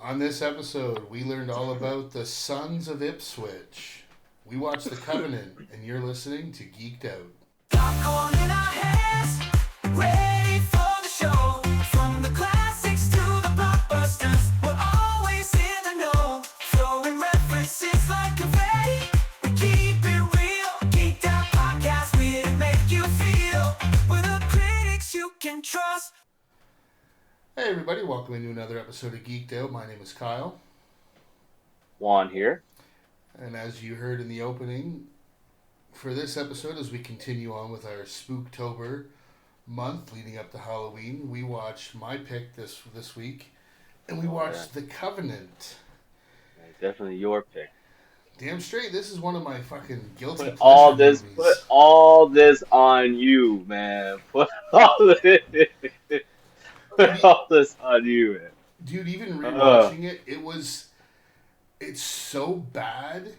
On this episode, we learned all about the Sons of Ipswich. We watched The Covenant, and you're listening to Geeked Out. Popcorn in our hands, ready for the show. From the classics to the blockbusters, we're always in the know. Throwing references like confetti, we keep it real. Geeked Out Podcast, we here to make you feel. We're the critics you can trust. Hey, everybody, welcome into another episode of Geeked Out. My name is Kyle, Juan here. and as you heard in the opening, for this episode, as we continue on with our Spooktober month leading up to Halloween, we watched my pick this week, and we watched The Covenant. Definitely your pick. Damn straight, this is one of my fucking guilty Put pleasure movies. put all this on you, man. Put all this on you, man. Dude, even rewatching it's so bad.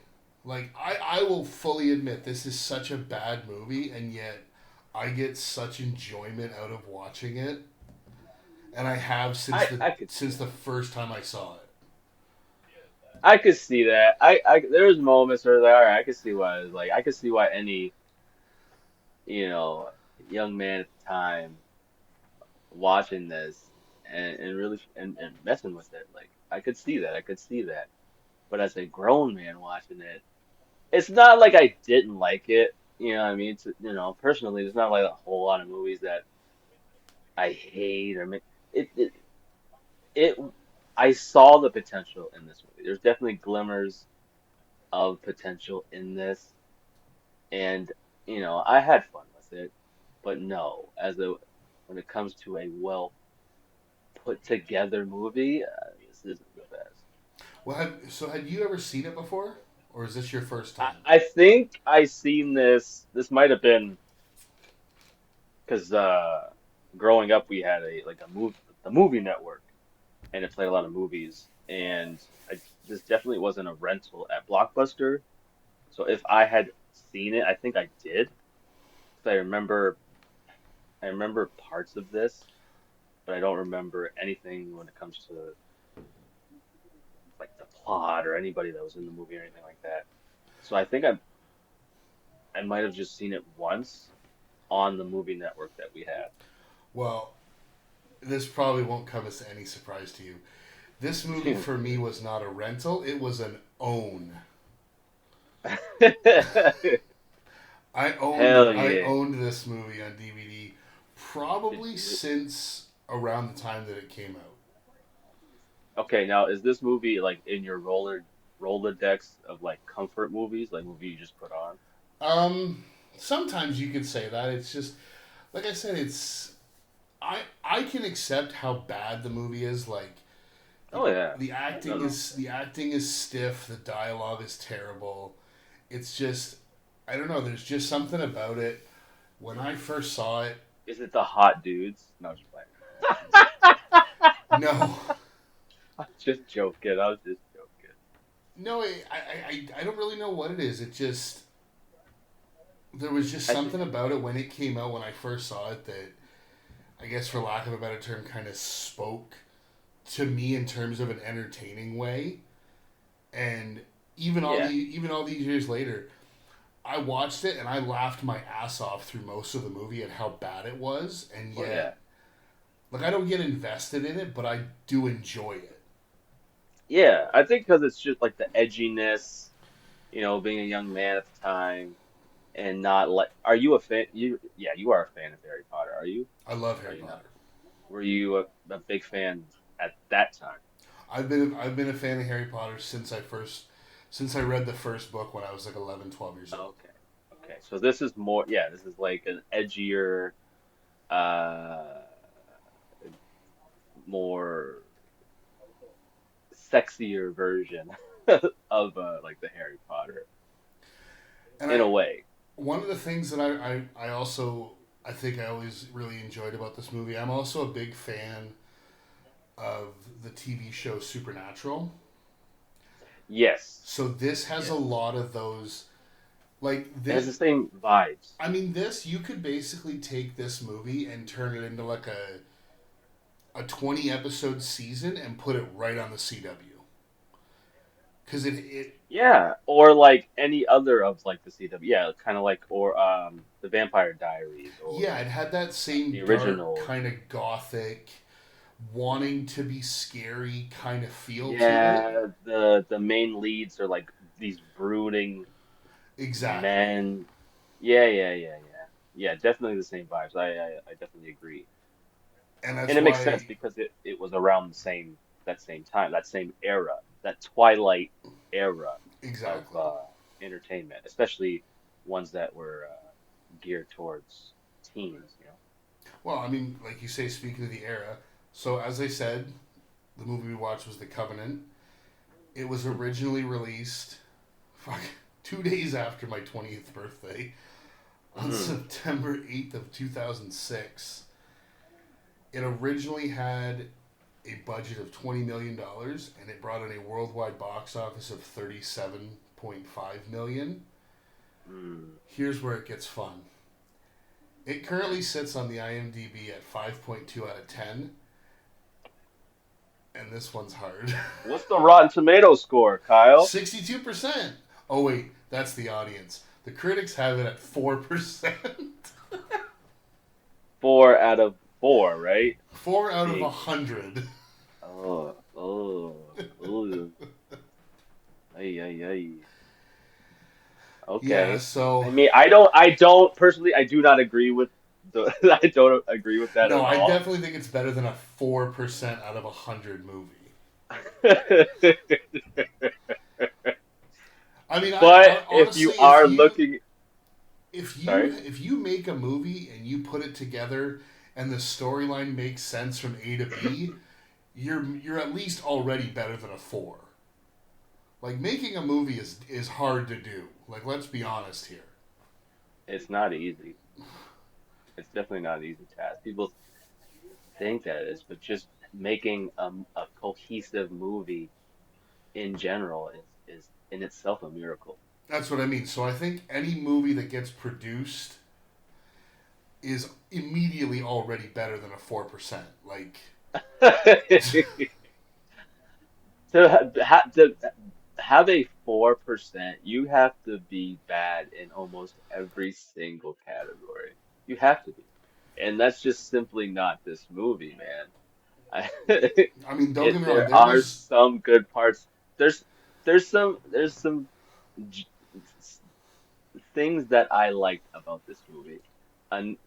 Like, I will fully admit this is such a bad movie, and yet I get such enjoyment out of watching it. And I have since the first time I saw it. I could see that. There's moments where like, all right, I could see why I could see why any, you know, young man at the time watching this and really and messing with it. Like I could see that. I could see that. But as a grown man watching it, it's not like I didn't like it. You know what I mean? Personally, there's not like a whole lot of movies that I hate it. It. I saw the potential in this movie. There's definitely glimmers of potential in this, and I had fun with it. But no, when it comes to a well put together movie, this isn't the best. Well, had you ever seen it before? Or is this your first I, time? I think I seen this. This might have been because growing up we had the movie network, and it played a lot of movies. And this definitely wasn't a rental at Blockbuster. So if I had seen it, I think I did. 'Cause I remember parts of this, but I don't remember anything when it comes to like the plot or anybody that was in the movie or anything like that. So I think I might have just seen it once on the movie network that we had. Well, this probably won't come as any surprise to you. This movie for me was not a rental, it was an own. Hell I yeah. owned this movie on DVD Did probably you, since around the time that it came out. okay, now is this movie like in your Rolodex of like comfort movies, like movie you just put on? Sometimes you could say that. It's just like I said, I can accept how bad the movie is. Like Oh yeah. No, no. the acting is stiff, the dialogue is terrible. It's just I don't know, there's just something about it. When I first saw it, Is it the hot dudes? No, just playing. no. I was just joking. I was just joking. No, I don't really know what it is. It just there was just I think something about it when it came out when I first saw it that I guess for lack of a better term kind of spoke to me in terms of an entertaining way. And yeah. even all these years later, I watched it and I laughed my ass off through most of the movie at how bad it was, and Oh yeah. yet like I don't get invested in it, but I do enjoy it. Yeah, I think because it's just like the edginess, being a young man at the time and not like are you a fan you are a fan of Harry Potter, are you? I love Are Harry you not? Potter. Were you a big fan at that time? I've been a fan of Harry Potter since I read the first book when I was like 11, 12 years old. Okay. Okay. So this is more, yeah, this is like an edgier, uh, more sexier version of like the Harry Potter And in a way. one of the things that I also I think I always really enjoyed about this movie. I'm also a big fan of the TV show Supernatural. Yes. So this has a Yes. lot of those like It has this the same vibes. I mean this you could basically take this movie and turn it into like a a 20 episode season and put it right on the CW. Because it Yeah, or like any other of like the CW. Yeah, kind of like or the Vampire Diaries yeah, or it had that same the dark originals. kind of gothic, wanting to be scary kind of feel to it. Yeah, the main leads are like these brooding Exactly. men. Yeah. Yeah, definitely the same vibes. I definitely agree. And And that's it makes sense why, because it was around the same time, that same era, that twilight era of exactly. entertainment, especially ones that were geared towards teens, you know. Well, I mean, like you say, speaking of the era, so as I said, the movie we watched was The Covenant. It was originally released fuck, 2 days after my 20th birthday on Mm, September 8th of 2006. It originally had a budget of $20 million and it brought in a worldwide box office of 37.5 million. mm. Here's where it gets fun. It currently sits on the IMDb at 5.2 out of 10, and this one's hard. What's the Rotten Tomato score, Kyle? 62%. Oh, wait, that's the audience. The critics have it at 4%. 4 out of 4, right? 4 out of Being 100. oh, ay. Yeah, Okay. I so, mean, I don't personally, I do not agree with the, I don't agree with that no, at I all. definitely think it's better than a 4% out of 100 movie. I mean, But if you honestly, are looking, sorry. if you make a movie and you put it together and the storyline makes sense from A to B, you're at least already better than a 4. Like making a movie is hard to do. Like let's be honest here. It's not easy. It's definitely not an easy task. People think that it is, but just making a cohesive movie in general is in itself a miracle. That's what I mean. So I think any movie that gets produced is immediately already better than a 4%. Like To have a 4%, you have to be bad in almost every single category. You have to be. And that's just simply not this movie, man. I, I mean, don't get me wrong. there There are was some good parts. There's there's some j- things that I liked about this movie. And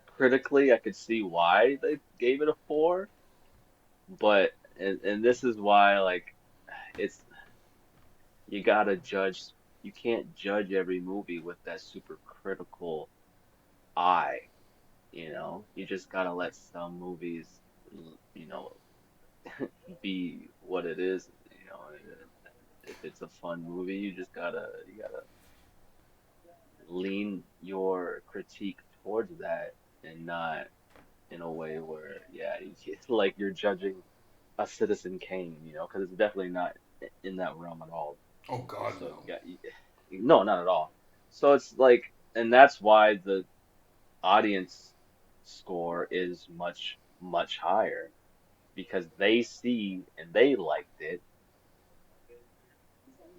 critically, I could see why they gave it a 4, but and this is why like it's you gotta judge. You can't judge every movie with that super critical eye. You just gotta let some movies, you know, be what it is. If it's a fun movie, you gotta lean your critique towards that and not in a way where it's like you're judging a Citizen Kane, because it's definitely not in that realm at all. oh god So no. no, not at all. So it's like, and that's why the audience score is much, much higher because they see and they liked it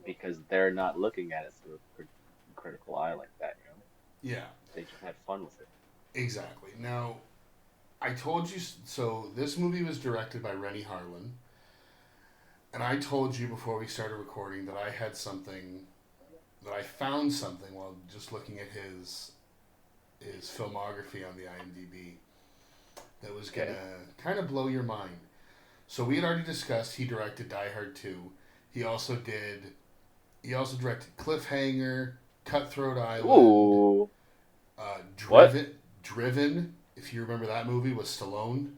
because they're not looking at it through a critical eye like that, Yeah, They just had fun with it. exactly. Now, I told you so this movie was directed by Rennie Harlan, and I told you before we started recording that I found something while just looking at his filmography on the IMDb that was Okay. gonna kind of blow your mind. So we had already discussed he directed Die Hard 2. He also did he also directed Cliffhanger, Cutthroat Island, Ooh, what? Driven, if you remember that movie with Stallone.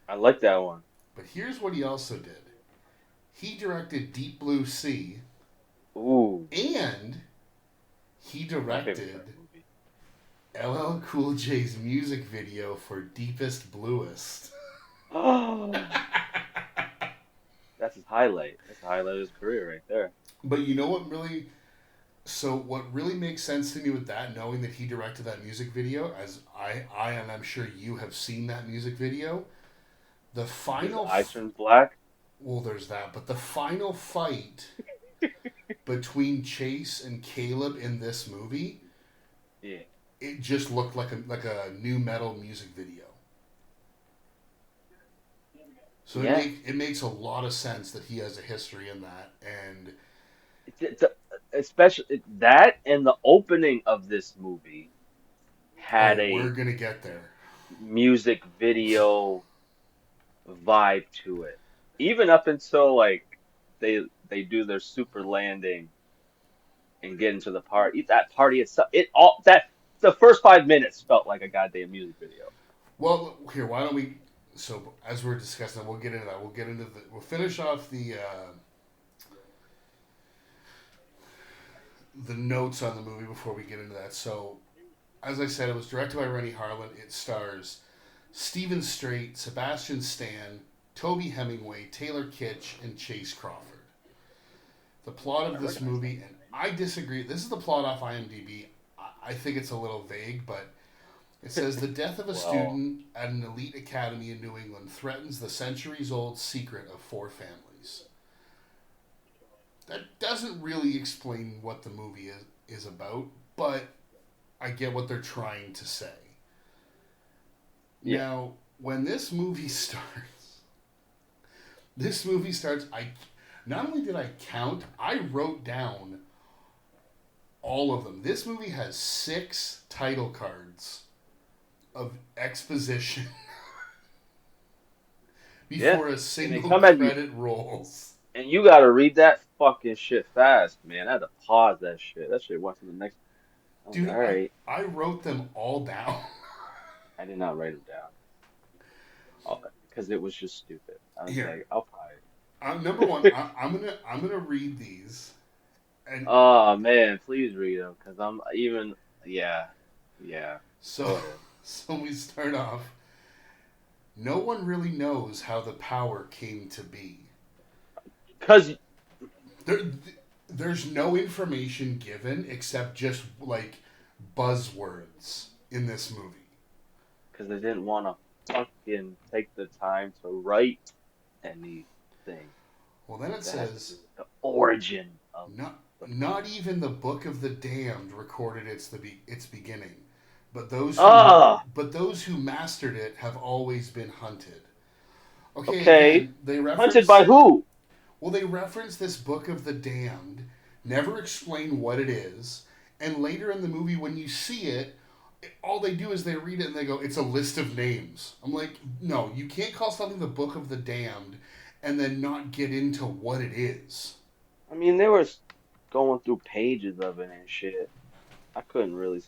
I like that one. But here's what he also did. He directed Deep Blue Sea Ooh, and he my favorite directed Shark movie. LL Cool J's music video for Deepest Bluest. That's his highlight. That's the highlight of his career right there. But you know what really So what really makes sense to me with that, knowing that he directed that music video, as I and I'm sure you have seen that music video, the His final, eye turns black. well, there's that, but the final fight between Chase and Caleb in this movie, Yeah. it just looked like a new metal music video. So Yeah. it makes a lot of sense that he has a history in that, and It's especially that and the opening of this movie had oh, we're a gonna get there. music video vibe to it. Even up until like they do their super landing and get into the party. That party itself, it all that the first 5 minutes felt like a goddamn music video. Well, here, why don't we? So as we're discussing, we'll get into that. We'll finish off the notes on the movie before we get into that. So, as I said, it was directed by Rennie Harlan. It stars Stephen Strait, Sebastian Stan, Toby Hemingway, Taylor Kitsch, and Chase Crawford. The plot of this movie, and I disagree. This is the plot off IMDb. I think it's a little vague, but it says the death of a Well, student at an elite academy in New England threatens the centuries-old secret of four families. That doesn't really explain what the movie is about, but I get what they're trying to say. yeah. Now, when this movie starts, I not only did I count, I wrote down all of them. This movie has 6 title cards of exposition Yeah. before a And they single come at you credit rolls. and you gotta read that fucking shit fast, man. I had to pause that shit. That shit went to the next. I was like, Dude, all right. I wrote them all down. I did not write them down because it was just stupid. I was Here, like, I'll probably. number one, I'm gonna read these, and Oh man, please read them because I'm even. Yeah, yeah. Go so ahead. so we start off. No one really knows how the power came to be. Because There, there's no information given except just like buzzwords in this movie. they didn't want to fucking take the time to write anything Well, then it that has to do says with the origin of not the. not even the Book of the Damned recorded its beginning, but those who Ah, but those who mastered it have always been hunted. Okay, okay. again, they Hunted by reference who? well they reference this Book of the Damned, never explain what it is, and later in the movie when you see it, all they do is they read it and they go, "It's a list of names." I'm like, no, you can't call something the Book of the Damned and then not get into what it is. I mean, they were going through pages of it and shit. I couldn't really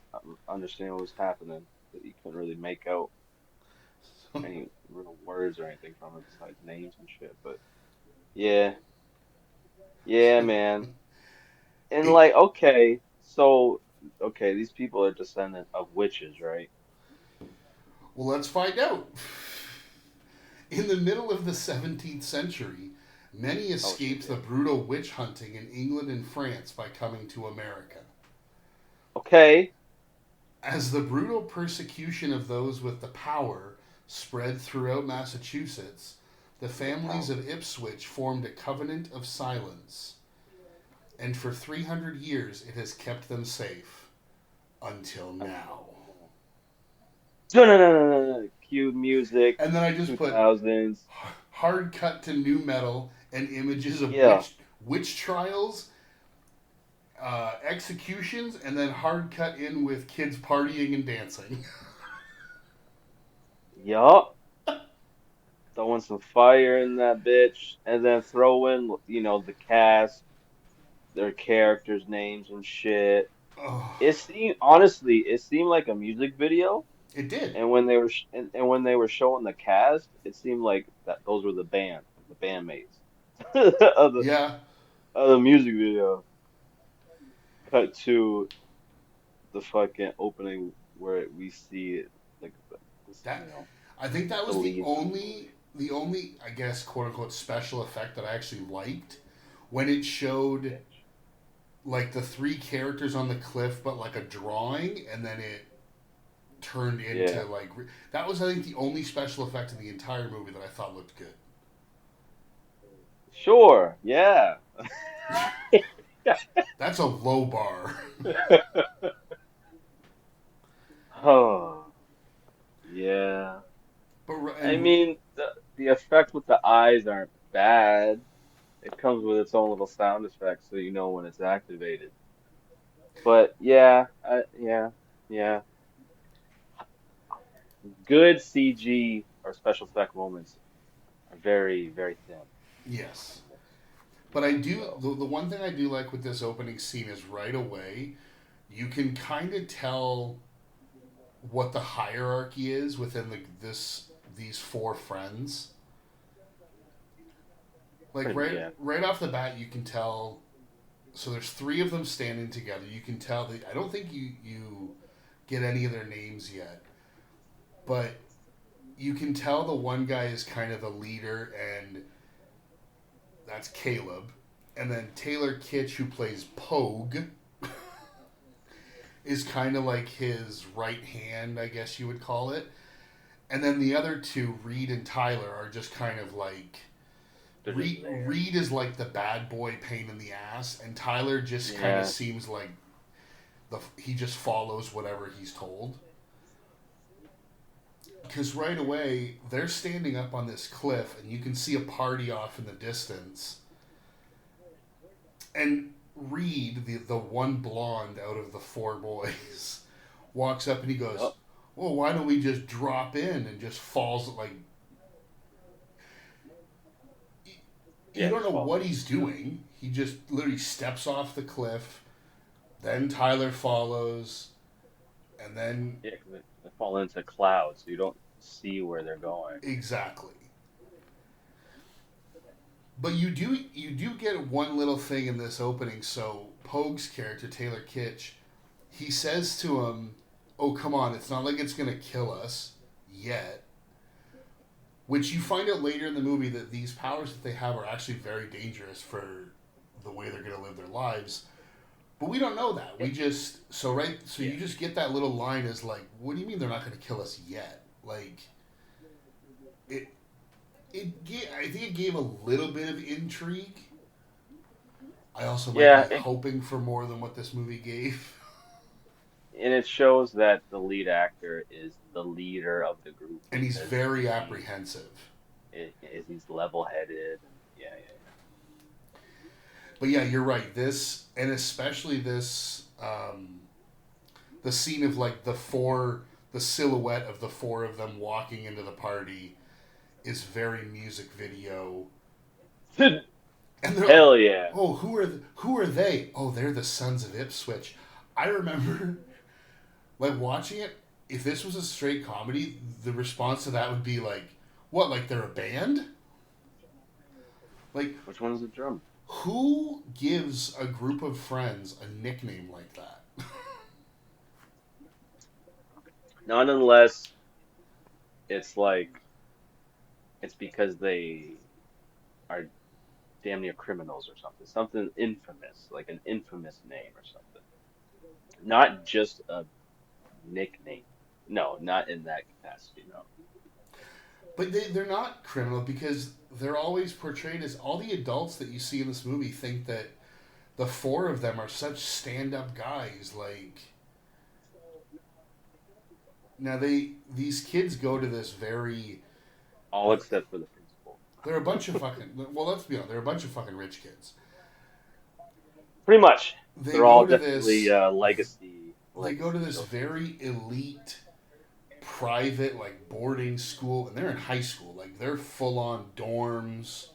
understand what was happening. You couldn't really make out any real words or anything from it besides names and shit. But yeah, yeah, man. And It, like, okay, so okay, these people are descendant of witches, right? well, let's find out. In the middle of the 17th century, many Oh shit, escaped the yeah. brutal witch hunting in England and France by coming to America. Okay, As the brutal persecution of those with the power spread throughout Massachusetts, the the families power. of Ipswich formed a covenant of silence, and for 300 years it has kept them safe until now. Cue music, And then I just put 2000s. hard cut to new metal and images of Yeah, witch trials, executions, and then hard cut in with kids partying and dancing. yup. Throwing some fire in that bitch, and then throw in, the cast, their characters' names and shit. Oh, It seemed like a music video, it did. and and when they were showing the cast, it seemed like that those were the bandmates of the Yeah, of the music video. Cut to the fucking opening where we see it, like that I think that the was the leaves and only the only I guess quote unquote special effect that I actually liked when it showed bitch. like the three characters on the cliff, but like a drawing, and then it turned into Yeah. like that was I think the only special effect in the entire movie that I thought looked good. Sure. Yeah. That's a low bar. Oh, yeah. But I and mean, the effect with the eyes aren't bad. It comes with its own little sound effects, so you know when it's activated. But yeah, yeah, yeah. Good CG or special effect moments are very, very thin. yes, but I do So the one thing I do like with this opening scene is right away you can kind of tell what the hierarchy is within this these four friends. Like pretty, yeah, right off the bat, you can tell. So there's three of them standing together. You can tell that I don't think you get any of their names yet, but you can tell the one guy is kind of the leader, and that's Caleb. And then Taylor Kitsch, who plays Pogue, is kind of like his right hand, I guess you would call it. And then the other two, Reed and Tyler, are just kind of like they're just there. Reed is like the bad boy pain in the ass, and Tyler just kind of Yeah, seems like he just follows whatever he's told. Because right away they're standing up on this cliff, and you can see a party off in the distance. And Reed, the one blonde out of the four boys, walks up and he goes, yep, "Well, why don't we just drop in?" And just falls like you yeah, don't just know follow. what he's doing. He just literally steps off the cliff. Then Tyler follows, and then Yeah, 'cause they fall into clouds, so you don't see where they're going. exactly. But you do get one little thing in this opening. So Pogue's character Taylor Kitsch, he says to him, "Oh come on, it's not like it's gonna kill us yet." Which you find out later in the movie that these powers that they have are actually very dangerous for the way they're gonna live their lives. But we don't know that. We just so Yeah, you just get that little line as like, what do you mean they're not going to kill us yet? Like it I think it gave a little bit of intrigue. I also might be yeah, hoping for more than what this movie gave. and it shows that the lead actor is the leader of the group And he's because very apprehensive. he's level-headed and yeah, yeah, But yeah, you're right. This and especially this the scene of like the silhouette of the four of them walking into the party is very music video. yeah. And they're like, Hell yeah. "Oh, who are they? Oh, they're the Sons of Ipswich." I remember like watching it. If this was a straight comedy, the response to that would be like, "What? Like they're a band? Like Which one's the drum? who gives a group of friends a nickname like that?" Not unless it's like it's because they are damn near criminals or something. Something infamous, like an infamous name or something. Not just a nickname. No, not in that capacity, no. But they're not criminal because they're always portrayed as all the adults that you see in this movie think that the four of them are such stand-up guys. Like now these kids go to this very All except for the principal. they're a bunch of fucking well let's be honest they're a bunch of fucking rich kids. Pretty much. They They're all go to definitely this they go to legacy this children. very elite private like boarding school and they're in high school like they're full on dorms.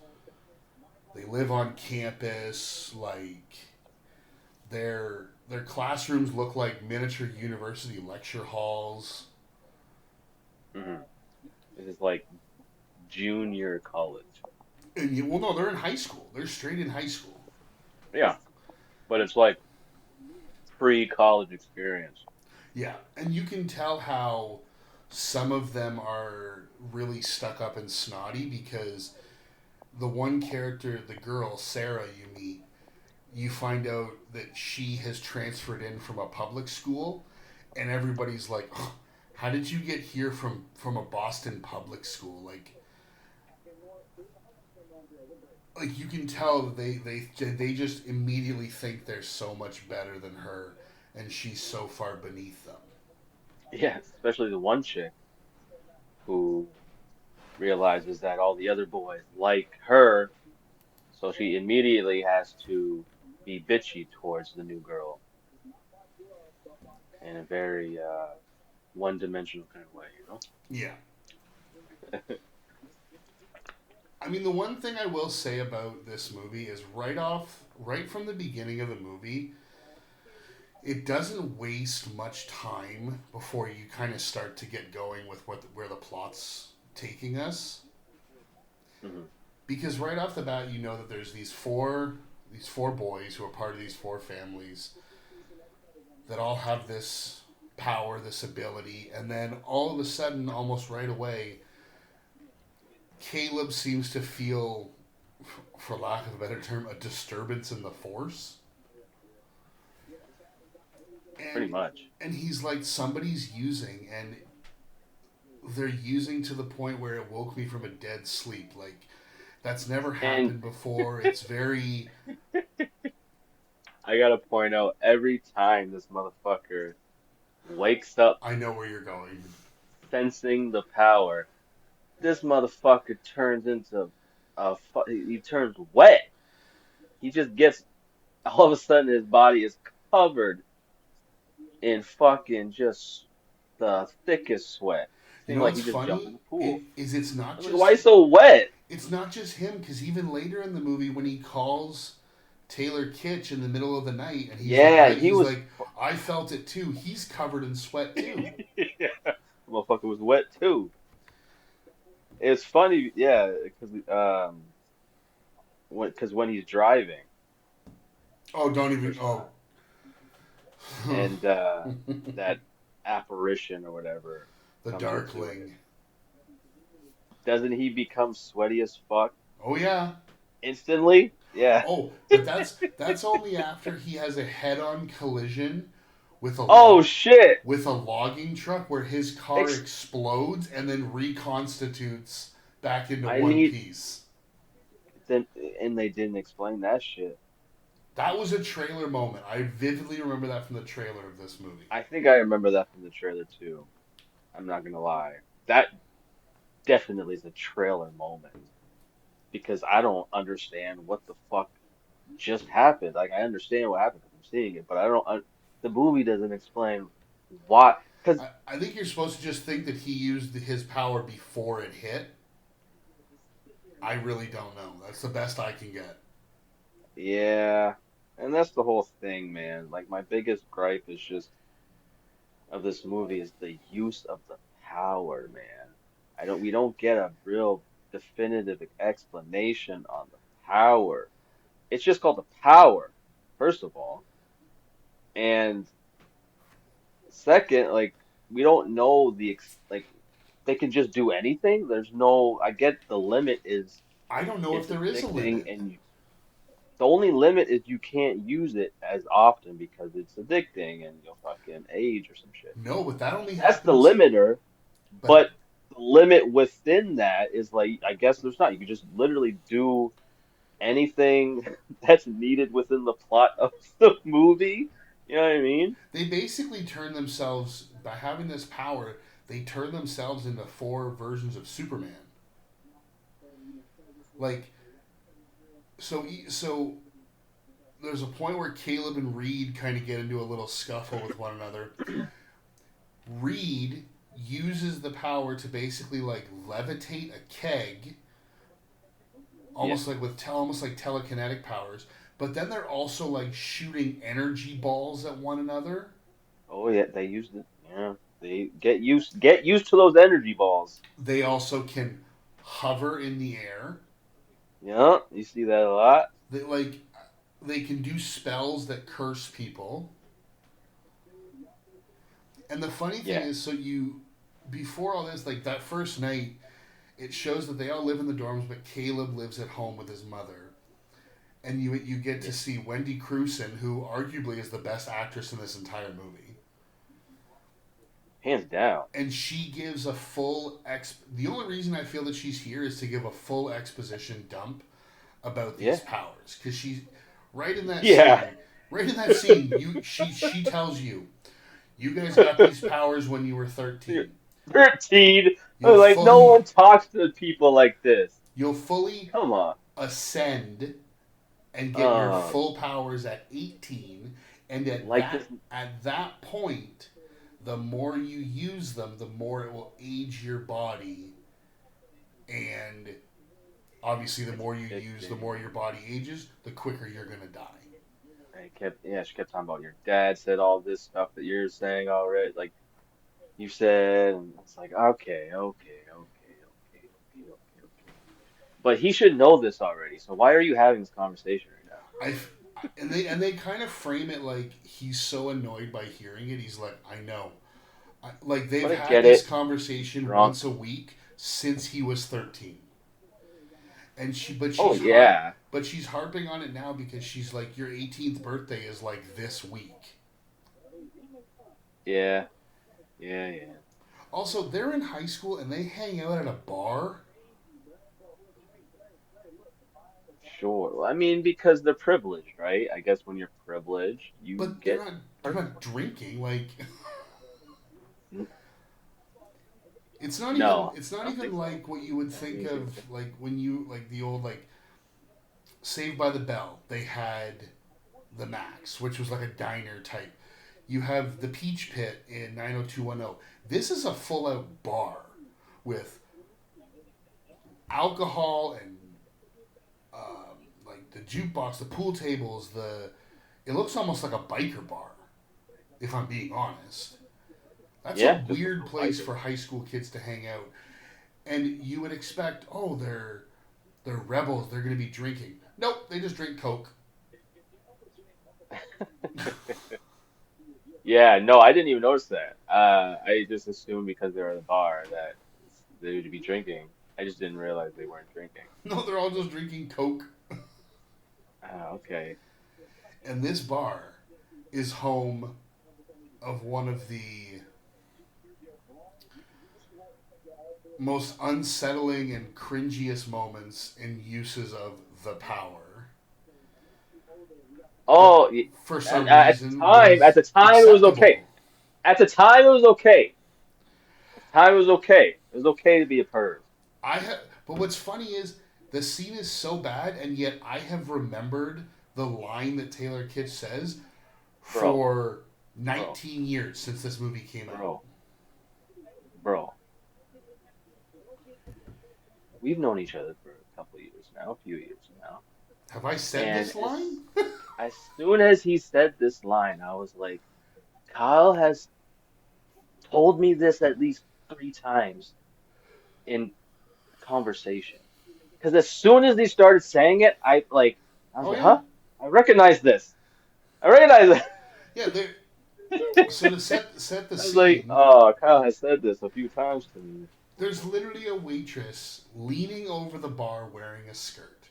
They live on campus like their classrooms look like miniature university lecture halls. Hmm. This is like junior college. And you, well, no, they're in high school. They're straight in high school. Yeah, but it's like pre-college experience. Yeah, and you can tell how some of them are really stuck up and snotty because the one character, the girl Sarah, you meet, you find out that she has transferred in from a public school, and everybody's like, "Oh, how did you get here from a Boston public school?" Like you can tell that they just immediately think they're so much better than her, and she's so far beneath them. Yeah, especially the one chick who realizes that all the other boys like her, so she immediately has to be bitchy towards the new girl in a very one-dimensional kind of way, you know? Yeah. I mean, the one thing I will say about this movie is right from the beginning of the movie, it doesn't waste much time before you kind of start to get going with where the plot's taking us. Hmm. Because right off the bat, you know that there's these four boys who are part of these four families that all have this power, this ability, and then all of a sudden, almost right away, Caleb seems to feel, for lack of a better term, a disturbance in the force. Pretty And much. and he's like, somebody's using, and they're using to the point where it woke me from a dead sleep. Like, that's never And happened before. It's very. I gotta point out, every time this motherfucker wakes up I know where you're going. sensing the power, this motherfucker turns into he turns wet. He just gets, all of a sudden his body is covered in fucking just the thickest sweat. You Seemed know like what's he just jumped in funny? the pool. It's not I was like, why you just so wet? him, because even later in the movie when he calls Taylor Kitsch in the middle of the night and Yeah, he he's was. like, I felt it too. He's covered in sweat too. Yeah, motherfucker was wet too. It's funny, yeah, when he's driving Oh, don't the even. first Oh. time, and that apparition or whatever The comes into it. Darkling. Doesn't he become sweaty as fuck Oh yeah. instantly? Yeah. Oh, but that's only after he has a head-on collision with a Oh shit. logging truck where his car Ex explodes and then reconstitutes back into I one need piece. then, and they didn't explain that shit. That was a trailer moment. I vividly remember that from the trailer of this movie. I think I remember that from the trailer too. I'm not gonna lie. That definitely is a trailer moment because I don't understand what the fuck just happened. Like I understand what happened because I'm seeing it, but I don't. The movie doesn't explain why. Because I think you're supposed to just think that he used his power before it hit. I really don't know. That's the best I can get. yeah, and that's the whole thing, man. Like my biggest gripe is just of this movie is the use of the power, man. We don't get a real definitive explanation on the power. It's just called the power, first of all. And second, like we don't know like they can just do anything. There's no, I get the limit is I don't know if it's there is a addicting limit. and the only limit is you can't use it as often because it's addicting and you'll fucking age or some shit. No, but that only That's the happens. limiter, But but the limit within that is like I guess there's not. You can just literally do anything that's needed within the plot of the movie. You know what I mean? they basically turn themselves by having this power. They turn themselves into four versions of Superman. Like so, there's a point where Caleb and Reed kind of get into a little scuffle with one another. Reed uses the power to basically like levitate a keg, Yeah. almost like telekinetic powers. But then they're also like shooting energy balls at one another. Oh yeah, they used it. Yeah, they get used to those energy balls. They also can hover in the air. Yeah, you see that a lot. They can do spells that curse people. And the funny thing Yeah. is, so you before all this, like that first night, it shows that they all live in the dorms, but Caleb lives at home with his mother. and you get to see Wendy Crewson, who arguably is the best actress in this entire movie. Hands down. And she gives a full the only reason I feel that she's here is to give a full exposition dump about these powers, because she's right in that scene. Right in that scene, she tells you, you guys got these powers when you were 13. 13. Like no one talks to people like this. You'll fully come on ascend and get your full powers at 18, and at that point, the more you use them, the more it will age your body, and obviously the more you use, the more your body ages, the quicker you're gonna die. She kept talking about your dad said all this stuff that you're saying already, like you said, and it's like okay. But he should know this already. So why are you having this conversation right now? And they kind of frame it like he's so annoyed by hearing it. He's like, I know. Like they've had this conversation once a week since he was 13. And but she's harping on it now because she's like, your 18th birthday is like this week. Yeah. Also, they're in high school and they hang out at a bar. Sure. I mean, because they're privileged, right? I guess when you're privileged, they're not drinking. Like, it's not even like what you would think of, like when you like the old like Saved by the Bell. They had the Max, which was like a diner type. You have the Peach Pit in 90210. This is a full out bar with alcohol and like the jukebox, the pool tables, it looks almost like a biker bar, if I'm being honest. That's a weird place for high school kids to hang out. And you would expect, they're rebels, they're going to be drinking. Nope, they just drink Coke. Yeah, no, I didn't even notice that. I just assumed because they were at the bar that they would be drinking. I just didn't realize they weren't drinking. No, they're all just drinking Coke. Okay. And this bar is home of one of the most unsettling and cringiest moments in uses of the power. Oh, for some reason. At the time, it was okay. At the time, it was okay. It was okay to be a perv. But what's funny is the scene is so bad, and yet I have remembered the line that Taylor Kitsch says for 19 years since this movie came out. Bro. We've known each other for a few years now. Have I said this line? As soon as he said this line, I was like, Kyle has told me this at least 3 times in conversation. Because as soon as he started saying it, I was like, huh? I recognize this. Yeah, so to set the scene. I was like, Kyle has said this a few times to me. There's literally a waitress leaning over the bar wearing a skirt.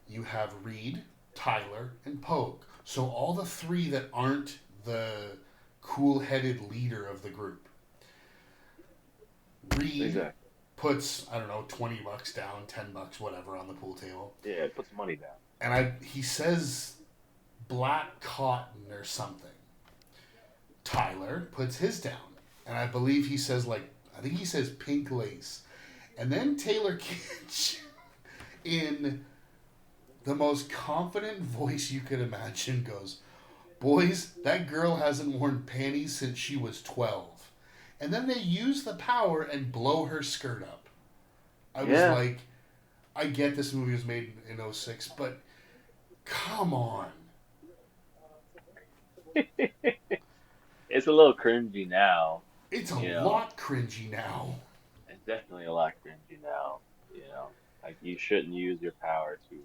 You have Reed, Tyler, and Pogue. So all the 3 that aren't the cool-headed leader of the group. Reed puts, I don't know, $20 down, $10, whatever, on the pool table. Yeah, puts money down. And he says black cotton or something. Tyler puts his down. And I believe he says I think he says pink lace. And then Taylor Kitsch, in the most confident voice you could imagine, goes, boys, that girl hasn't worn panties since she was 12. And then they use the power and blow her skirt up. I was like, I get this movie was made in 2006, but come on. It's a little cringy now. It's a lot cringy now. It's definitely a lot cringy now. Like you shouldn't use your power to,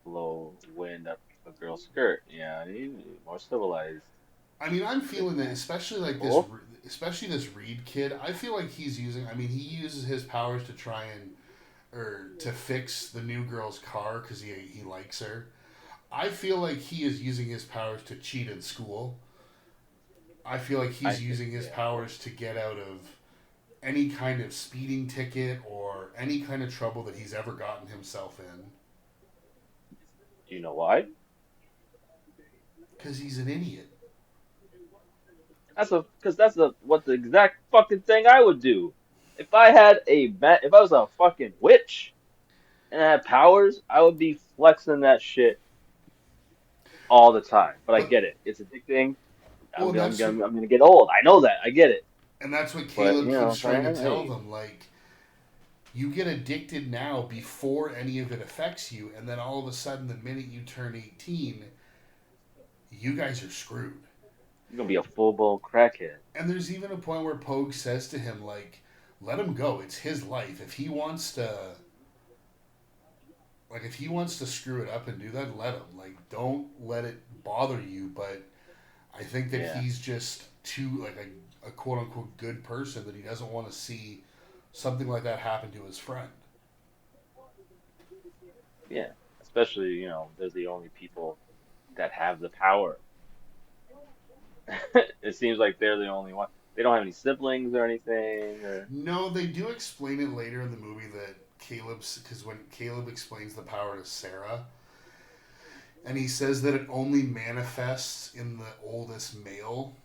blow wind up a girl's skirt. Yeah, more civilized. I mean, I'm feeling that, especially this Reed kid. I feel like he's using. I mean, he uses his powers to try and or to fix the new girl's car because he likes her. I feel like he is using his powers to cheat in school. I feel like I he's think, using his yeah. powers to get out of any kind of speeding ticket or any kind of trouble that he's ever gotten himself in. Do you know why? Because he's an idiot. What the exact fucking thing I would do. If I was a fucking witch and I had powers, I would be flexing that shit all the time. But I But get it. It's addicting. well, I'm gonna get old. I know that. I get it. that's what But Caleb you know keeps what I'm trying to saying? tell Hey, them. Like, you get addicted now before any of it affects you, and then all of a sudden, the minute you turn 18, you guys are screwed. you're gonna be a full blown crackhead. And there's even a point where Pogue says to him, like, let him go. It's his life. If he wants to screw it up and do that, let him. Like, don't let it bother you. But I think that Yeah. he's just too, like, a quote unquote good person that he doesn't want to see something like that happen to his friend. Yeah. Especially, they're the only people that have the power. It seems like they're the only one. They don't have any siblings or anything, or No, they do explain it later in the movie that because when Caleb explains the power to Sarah, and he says that it only manifests in the oldest male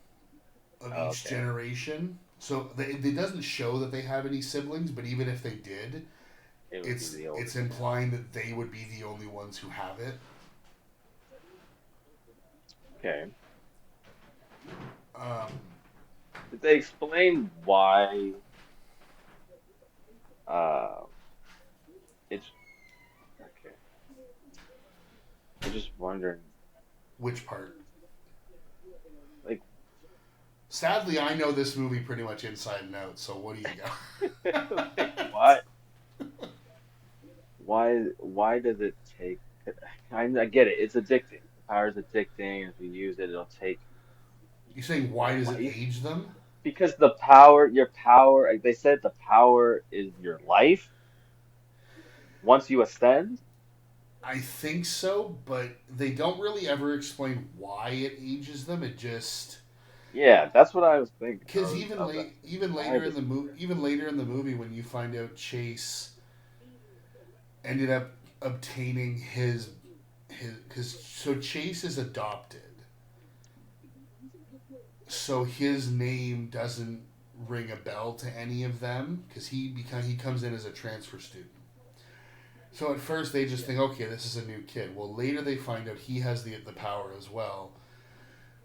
of oh, each okay, generation. So it doesn't show that they have any siblings, but even if they did, it would be it's the it's oldest male. implying that they would be the only ones who have it. Okay. Um, Did they explain why? Uh, it's okay. I'm just wondering, which part? like, Sadly, I know this movie pretty much inside and out. So what do you like got? why does it take? I get it. It's addicting. The power's addicting. If you use it, it'll take. You saying why does it Why? age them? Because your power, like they said, the power is your life once you ascend. I think so, but they don't really ever explain why it ages them. It just Yeah, that's what I was thinking. because I was like, even why later in does the movie, even later in the movie, when you find out Chase ended up obtaining his because so Chase is adopted, so his name doesn't ring a bell to any of them because he comes in as a transfer student. So at first they just yeah, think, okay, this is a new kid. Well, later they find out he has the power as well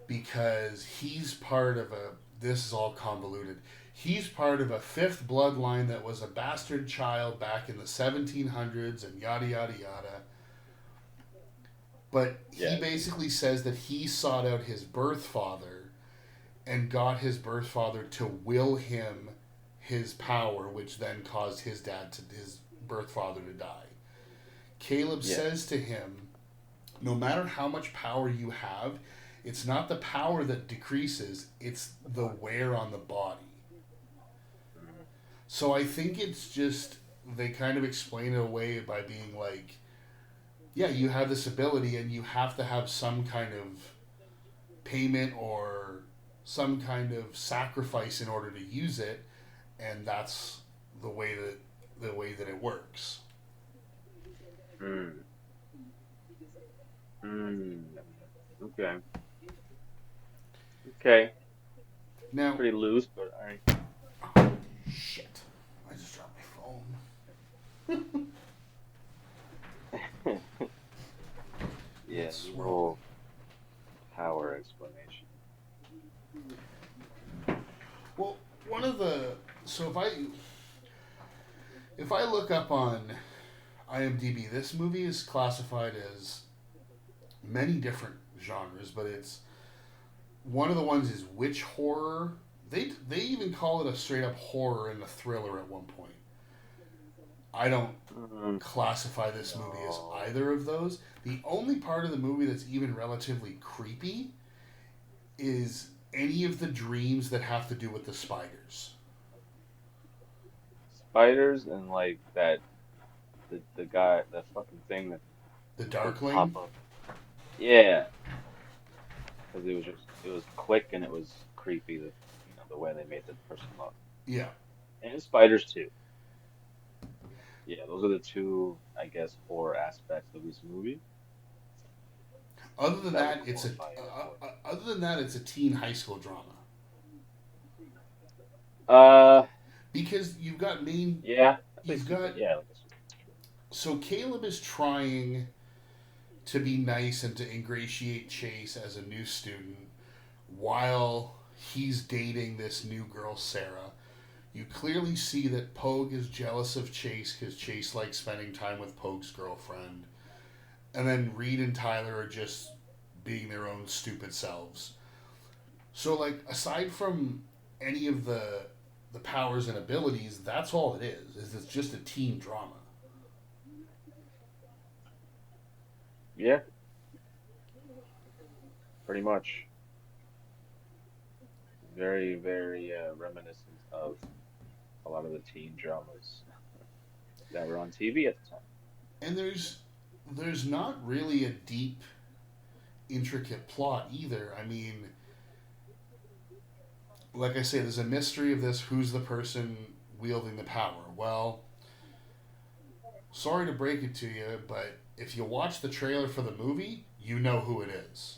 because he's part of a. This is all convoluted. He's part of a fifth bloodline that was a bastard child back in the 1700s and yada yada yada. But he yeah, basically says that he sought out his birth father and got his birth father to will him his power, which then caused his birth father to die. Caleb yeah. says to him, no matter how much power you have, it's not the power that decreases, it's the wear on the body. Mhm. So I think it's just, they kind of explain it away by being like, yeah, you have this ability and you have to have some kind of payment or some kind of sacrifice in order to use it, and that's the way that it works. Mm, mm. Okay, okay. Now, Pretty loose, but all right. shit, I just dropped my phone. Yeah, What's the wrong? whole power explanation. Well, one of the so if I look up on IMDb, this movie is classified as many different genres, but it's one of the ones is witch horror. They even call it a straight up horror and a thriller at one point. I don't Mm, classify this movie as no. either of those. The only part of the movie that's even relatively creepy is any of the dreams that have to do with the spiders. Spiders and like that. the guy, the fucking thing that The would Darkling. pop up. Yeah, because it was quick and it was creepy. The way they made the person look, Yeah. and spiders too. Yeah, those are the two, I guess, horror aspects of this movie Other than that would that, it's a qualify it as horror. other than that, it's a teen high school drama Uh, because yeah, that's you've basically got yeah, like so Caleb is trying to be nice and to ingratiate Chase as a new student while he's dating this new girl Sarah. You clearly see that Pogue is jealous of Chase because Chase likes spending time with Pogue's girlfriend. And then Reed and Tyler are just being their own stupid selves. So, like, aside from any of the powers and abilities, that's all it is it's just a teen drama. yeah, pretty much. Very, very reminiscent of a lot of the teen dramas that were on TV at the time. And there's not really a deep, intricate plot either. I mean, like I say, there's a mystery of this who's the person wielding the power. Well, sorry to break it to you, but if you watch the trailer for the movie, you know who it is.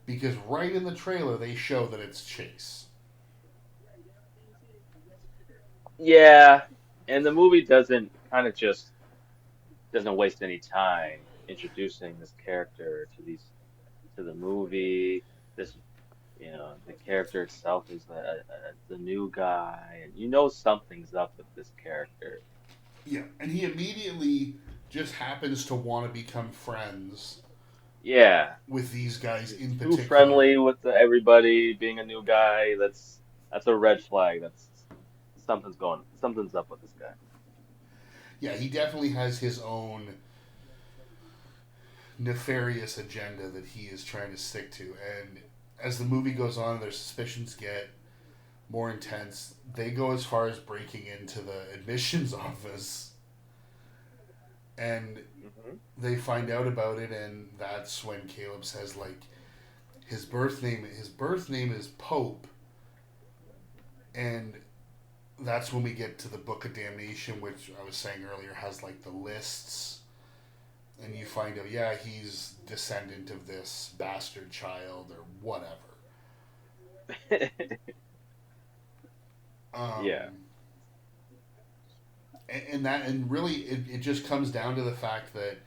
Because right in the trailer, they show that it's Chase. Yeah, and the movie doesn't kind of just doesn't waste any time introducing this character to the movie. This the character itself is the new guy, and you know something's up with this character. Yeah, and he immediately just happens to want to become friends Yeah, with these guys he's in too particular. friendly with everybody. Being a new guy, that's a red flag. That's something's up with this guy. Yeah, he definitely has his own nefarious agenda that he is trying to stick to. And as the movie goes on, their suspicions get more intense. They go as far as breaking into the admissions office and Hmm. they find out about it, and that's when Caleb says like his birth name is Pope, and that's when we get to the Book of Damnation, which I was saying earlier has like the lists, and you find out yeah he's descendant of this bastard child or whatever. Yeah. Um, and really it just comes down to the fact that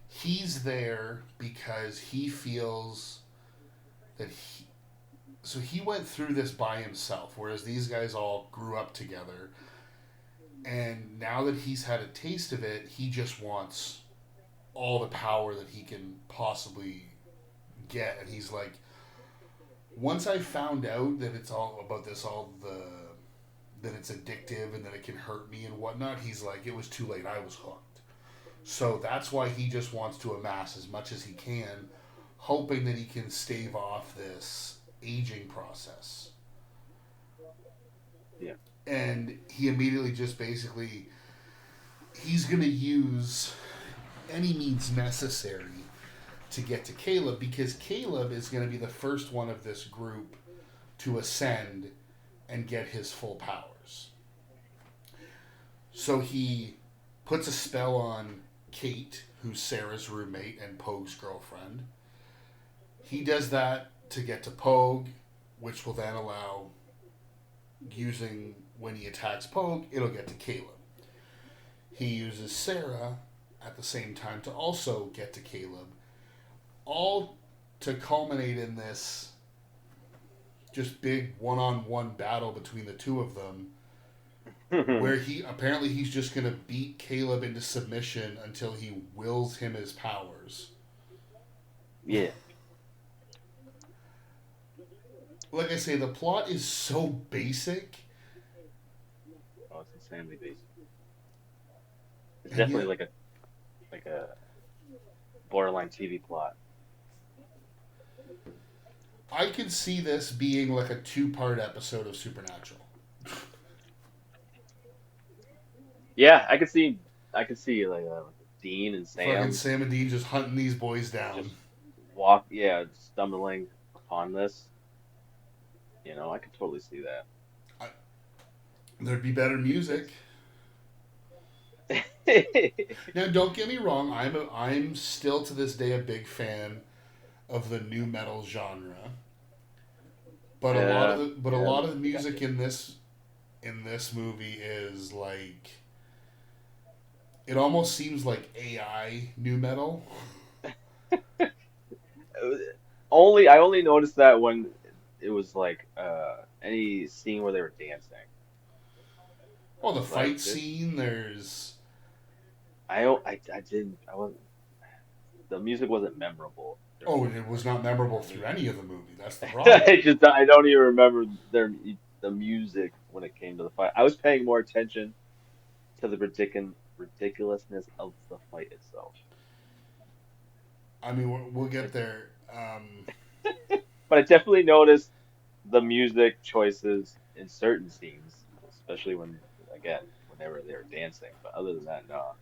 he's there because he feels that he went through this by himself, whereas these guys all grew up together, and now that he's had a taste of it, he just wants all the power that he can possibly get. And he's like, once I found out that it's all about this, all the that it's addictive and that it can hurt me and whatnot, he's like, it was too late. I was hooked. So that's why he just wants to amass as much as he can, hoping that he can stave off this aging process. Yeah. And he immediately just basically, he's going to use any means necessary to get to Caleb, because Caleb is going to be the first one of this group to ascend and get his full powers. So he puts a spell on Kate, who's Sarah's roommate and Pogue's girlfriend. He does that to get to Pogue, which will then allow, using when he attacks Pogue, it'll get to Caleb. He uses Sarah at the same time to also get to Caleb, all to culminate in this just big one-on-one battle between the two of them, where he's just going to beat Caleb into submission until he wills him his powers. Yeah. Like I say, the plot is so basic. Oh, it's insanely basic. It's And definitely yet, like a borderline TV plot. I could see this being like a two-part episode of Supernatural. Yeah, I could see like Dean and Fucking Sam Sam and Dean just hunting these boys down. just stumbling upon this. I could totally see I, there'd be better music. that. Now, don't get me wrong. I'm still to this day a big fan of the new metal genre, but Yeah, a yeah, lot of the I got music you. in this movie is like it almost seems like AI new metal. I only noticed that when it was like any scene where they were dancing. Oh, the Like fight this, scene. There's I didn't I wasn't the music wasn't memorable during oh, it. it was not memorable through any of the movie. That's the problem. I don't even remember the music when it came to the fight. I was paying more attention to the ridiculousness of the fight itself. I mean, we'll get Like, there. but I definitely noticed the music choices in certain scenes, especially again, whenever they were dancing. But other than that, no.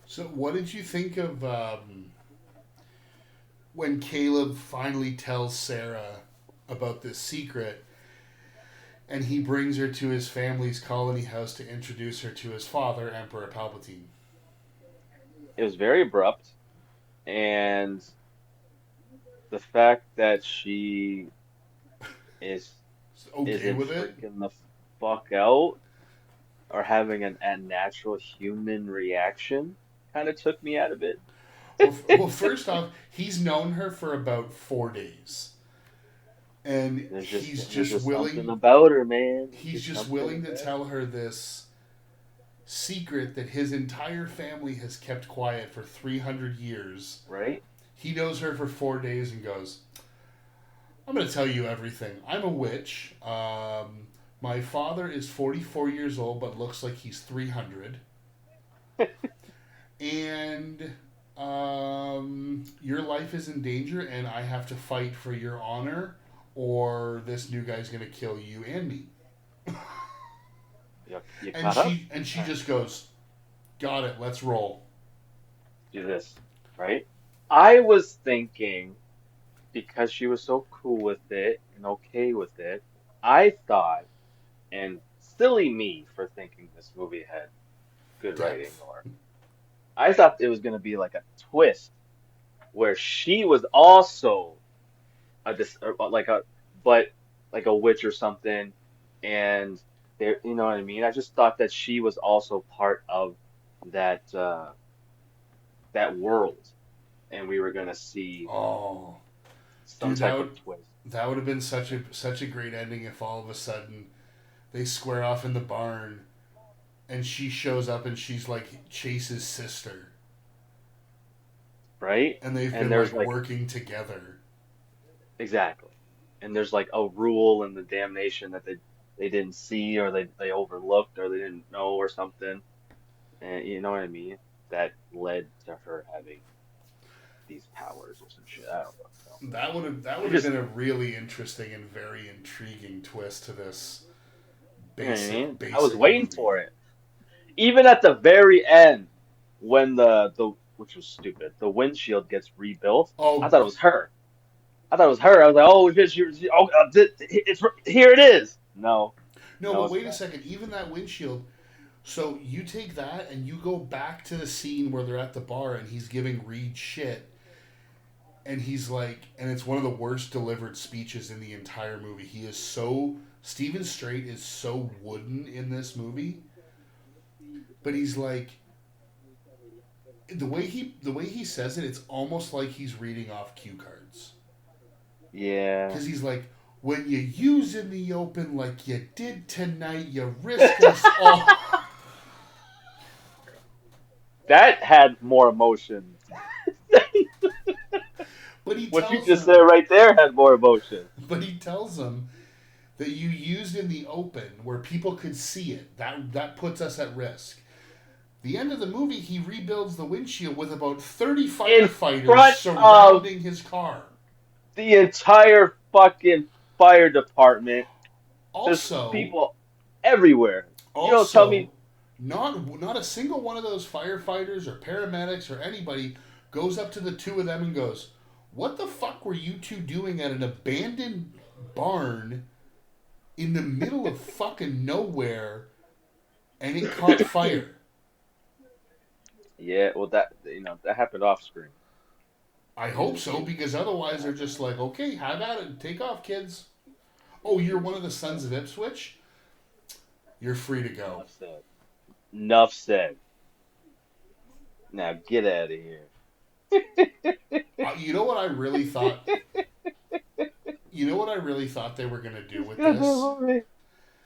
So, what did you think of when Caleb finally tells Sarah about this secret, and he brings her to his family's colony house to introduce her to his father, Emperor Palpatine? It was very abrupt, and the fact that she is Okay isn't with it? freaking the fuck out or having a natural human reaction kind of took me out of it. Well, first off, he's known her for about 4 days, and There's just something about her, man. There's he's just just something willing to about tell her this secret that his entire family has kept quiet for 300 years. right? He knows her for 4 days and goes, I'm going to tell you everything. I'm a witch. My father is 44 years old, but looks like he's 300. And your life is in danger, and I have to fight for your honor, or this new guy's going to kill you and me. You And caught up? she All right, just goes, got it, let's roll. do this, right? I was thinking because she was so cool with it and okay with it, I thought, and silly me for thinking this movie had good writing, Depth. or I thought it was going to be like a twist where she was also like but like a witch or something, and there, you know what I mean? I just thought that she was also part of that that world, and we were gonna see Oh, some dude, type of twist. that would have been such a great ending if all of a sudden they square off in the barn and she shows up and she's like Chase's sister Right? and they've And been there's like like working together. exactly, and there's like a rule in the damnation that they didn't see or they overlooked or they didn't know or something, and you know what I mean? That led to her having these powers or some shit. I don't fucking know. That I would have just, been a really interesting and very intriguing twist to this you know what I basic mean? I was basic waiting movie. for it. Even at the very end, when the which was stupid, the windshield gets rebuilt. I Oh thought it was her. I thought it was her. I was like, oh, it's here. It is. No, no, no, but it's wait a not. second. Even that windshield. So you take that and you go back to the scene where they're at the bar and he's giving Reed shit, and he's like, and it's one of the worst delivered speeches in the entire movie. He is so Stephen Strait is so wooden in this movie, but he's like the way he says it. It's almost like he's reading off cue cards Yeah, because he's like, when you use in the open like you did tonight, you risk us all. that had more emotion. But he What you tells just said him, right there had more emotion. but he tells him that you used in the open where people could see it. That puts us at risk. The end of the movie, he rebuilds the windshield with about 30 In firefighters front of surrounding his car. the entire fucking fire department, just Also, people everywhere. You don't tell also, me. Not a single one of those firefighters or paramedics or anybody goes up to the two of them and goes, "What the fuck were you two doing at an abandoned barn in the middle of fucking nowhere and it caught fire?" Yeah, well, that happened off screen. I hope so, because otherwise they're just like, "Okay, have at it. Take off, kids. Oh, you're one of the sons of Ipswich? You're free to go." Enough said. Enough said. Now get out of here. You know what I really thought? You know what I really thought they were gonna do with this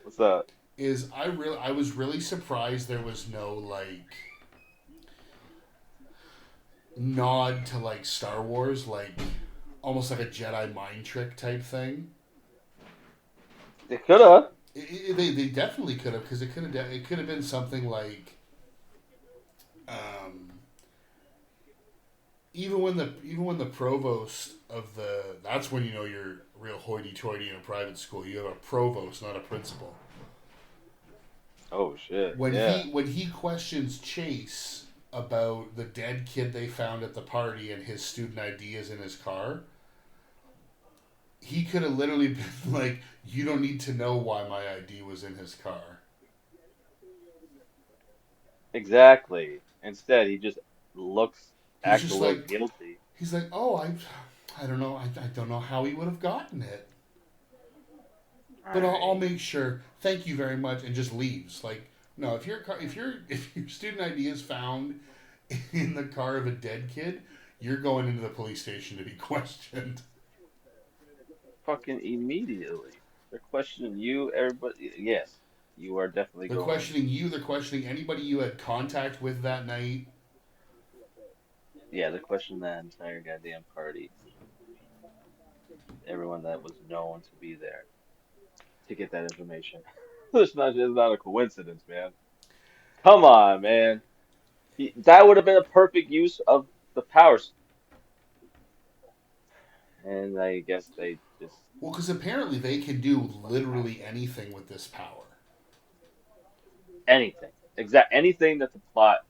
What's up? is I was really surprised there was no like nod to like Star Wars, like almost like a Jedi mind trick type thing. They coulda. They definitely could have, because it could have been something like, um, even when the provost of the, that's when you know you're real hoity-toity in a private school. You have a provost, not a principal. Oh shit. When Yeah. he questions Chase about the dead kid they found at the party and his student ID is in his car, he could have literally been like, "You don't need to know why my ID was in his car." Exactly. Instead, he just He's acts a just little like, guilty. he's like, "Oh, I don't know, I don't know how he would have gotten it, but I'll make sure. Thank you very much," and just leaves. Like, no, if your student ID is found in the car of a dead kid, you're going into the police station to be questioned. Fucking immediately. They're questioning you, everybody. Yes, you are definitely They're going. questioning you. They're questioning anybody you had contact with that night. Yeah, they're questioning that entire goddamn party. Everyone that was known to be there to get that information. It's not a coincidence, man. Come on, man. That would have been a perfect use of the powers. And I guess they just Well, because apparently they can do literally anything with this power. anything. Anything that the plot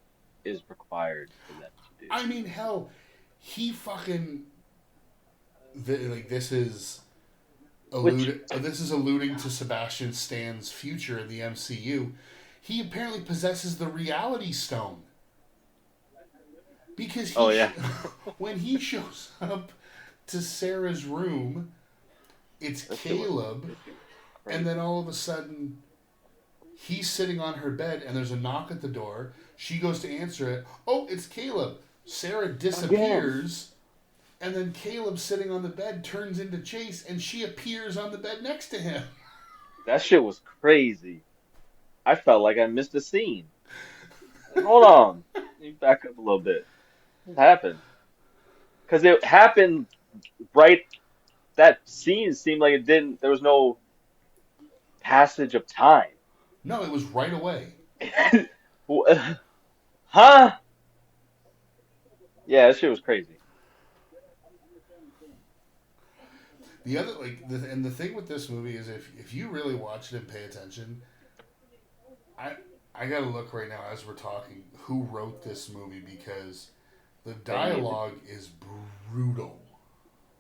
is required for them to do. I mean, hell, he fucking like Which, this is alluding to Sebastian Stan's future in the MCU. He apparently possesses the Reality Stone, because oh yeah. when he shows up to Sarah's room, it's That shit was Caleb, that shit was and crazy. then all of a sudden he's sitting on her bed and there's a knock at the door. She goes to answer it. Oh, it's Caleb. Sarah Again. disappears, and then Caleb sitting on the bed turns into Chase and she appears on the bed next to him. That shit was crazy. I felt like I missed a scene. Like, hold on. Let me back up a little bit. What happened? Because it happened right. That scene seemed like it didn't. There was no passage of time. No, it was right away. Huh? Yeah, that shit was crazy. The other and the thing with this movie is, if you really watch it and pay attention, I I gotta look right now as we're talking who wrote this movie, because the They need to. dialogue is brutal.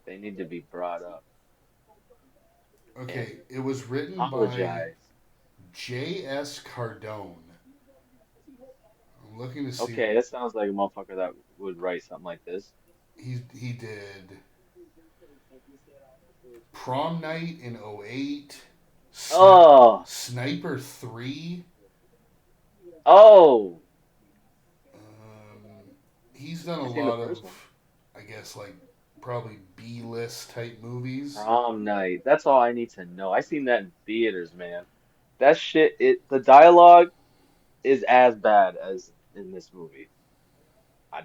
They need to be brought up and Okay, it was written by apologize. J.S. Cardone. I'm looking to see. Okay, that sounds like a motherfucker that would write something like this. He did Prom Night in '08, Oh, Sniper 3. oh. Um, he's done a I seen the lot of, first one. I guess, like probably B-list type movies. Prom night. That's all I need to know. I seen that in theaters, man. That shit. The dialogue is as bad as in this movie.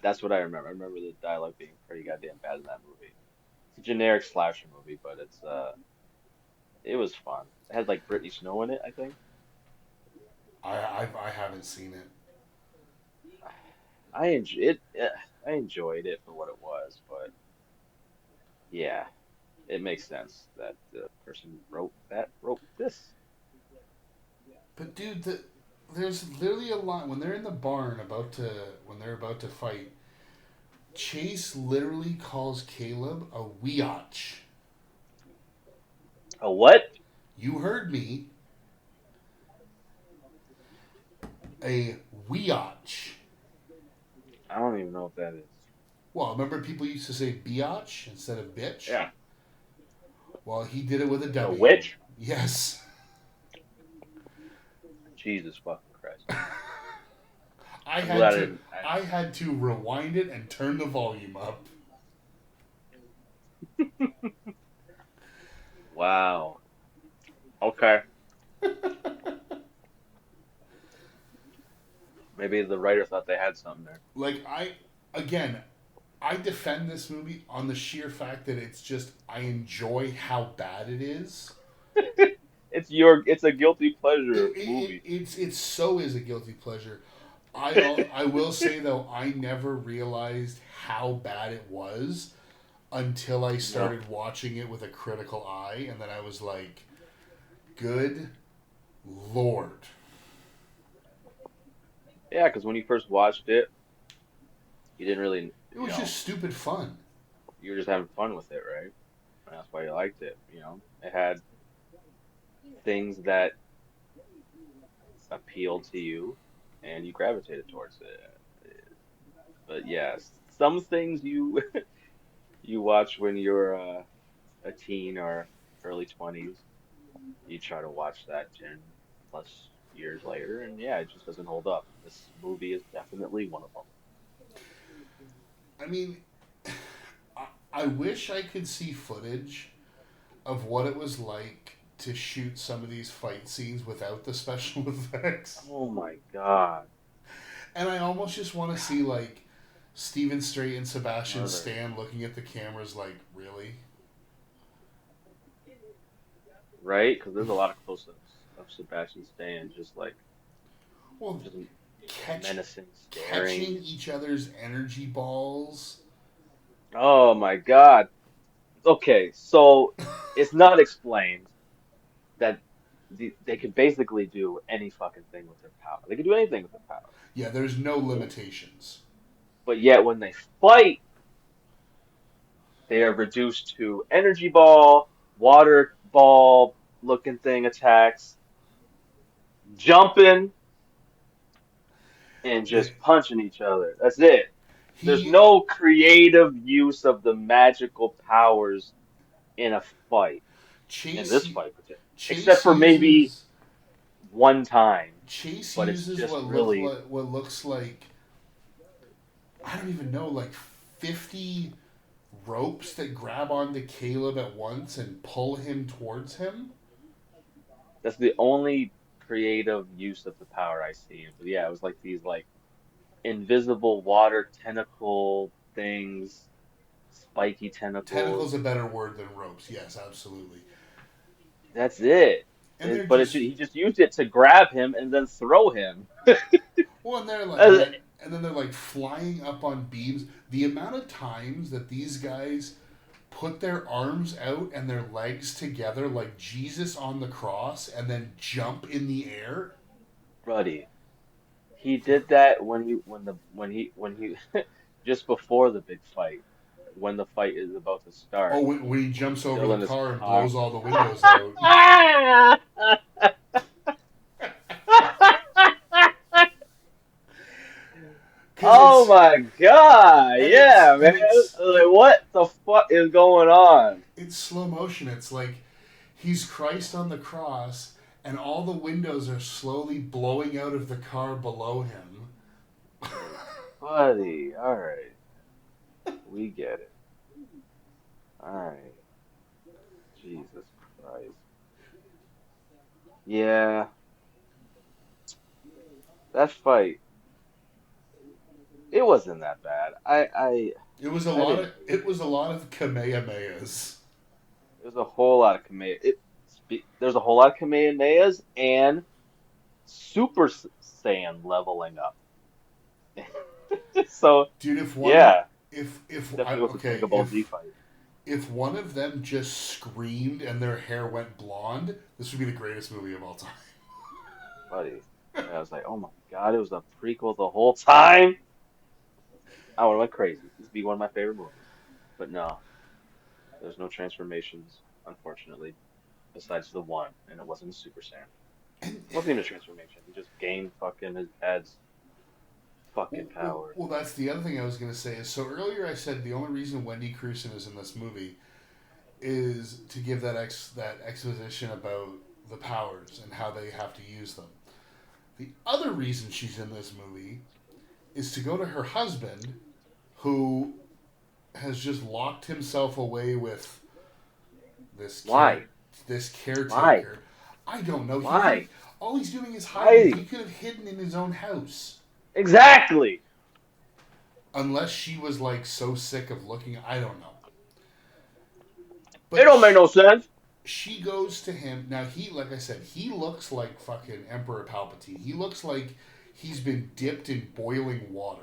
That's what I remember. I remember the dialogue being pretty goddamn bad in that movie. It's a generic slasher movie, but it was fun. It had like Brittany Snow in it, I think. I haven't seen it. I enjoy it. I enjoyed it for what it was, but yeah, it makes sense that the person wrote this. But dude, there's literally a line when they're in the barn when they're about to fight. Chase literally calls Caleb a weotch. A what? You heard me. A weotch. I don't even know what that is. Well, remember people used to say biatch instead of bitch? Yeah. Well, he did it with a A W. witch? Yes. Jesus fucking Christ. I I'm had glad I to didn't- I had to rewind it and turn the volume up. Wow. Okay. Maybe the writer thought they had something there. Like I defend this movie on the sheer fact that it's just I enjoy how bad it is. It's a guilty pleasure movie. It so is a guilty pleasure. I will say though I never realized how bad it was until I started watching it with a critical eye, and then I was like, "Good Lord!" Yeah, because when you first watched it, you didn't really. It was just stupid fun. You were just having fun with it, right? And that's why you liked it. It had things that appealed to you, and you gravitated towards it. But yes, some things you you watch when you're a teen or early 20s, you try to watch that 10 plus years later, and yeah, it just doesn't hold up. This movie is definitely one of them. I mean, I wish I could see footage of what it was like to shoot some of these fight scenes without the special effects. Oh my God. And I almost just want to see, like, Steven Strait and Sebastian Mother. Stan looking at the cameras like, really? Right? Because there's a lot of close-ups of Sebastian Stan just like Well, just catching menacing, staring. each other's energy balls. Oh my God. Okay, so it's not explained that they could basically do any fucking thing with their power. They could do anything with their power. Yeah, there's no limitations. But yet when they fight, they are reduced to energy ball, water ball looking thing attacks, jumping, and just punching each other. That's it. There's He no creative use of the magical powers in a fight. In Chase this fight, Chase except for maybe uses, one time. Chase But it's uses just what really- what looks like, I don't even know, like 50 ropes that grab onto Caleb at once and pull him towards him. That's the only creative use of the power I see. But yeah, it was like these like invisible water tentacle things, spiky Tentacle's tentacles. a better word than ropes. Yes, absolutely. That's it. And they're But just, he just used it to grab him and then throw him. well, and they're like, Uh, and then they're like flying up on beams. The amount of times that these guys put their arms out and their legs together like Jesus on the cross and then jump in the air. Buddy, he did that when he just before the big fight, when the fight is about to start. Oh, when he jumps over Still in the his car and car. blows all the windows out. Oh my God! and Yeah, it's- man. and it's- Like, what the fuck is going on? It's slow motion. It's like he's Christ on the cross and all the windows are slowly blowing out of the car below him. Buddy, all right, we get it. All right, Jesus Christ. Yeah, that fight. It wasn't that bad. It was a I lot didn't- of Kamehamehas. There's a whole lot of there's a whole lot of Kamehamehas and Super Saiyan leveling up. So Dude, if one yeah, if definitely was a Dragon Ball Z fight. if one of them just screamed and their hair went blonde, this would be the greatest movie of all time. Buddy. And I was like, oh my God, it was a prequel the whole time. I would have went crazy. This would be one of my favorite movies. But no, there's no transformations, unfortunately, besides the one, and it wasn't a Super Saiyan. And It wasn't even a transformation. He just gained fucking his dad's well, fucking well, powers. well, that's the other thing I was gonna say is so earlier I said the only reason Wendy Crewson is in this movie is to give that exposition about the powers and how they have to use them. The other reason she's in this movie is to go to her husband, who has just locked himself away with this Why? this Why? caretaker. I don't know. He could Why? all he's doing is hiding. Why? He could have hidden in his own house. Exactly. Unless she was like so sick of looking, I don't know. It But don't make no sense. she goes to him. Now he, like I said, he looks like fucking Emperor Palpatine. He looks like he's been dipped in boiling water.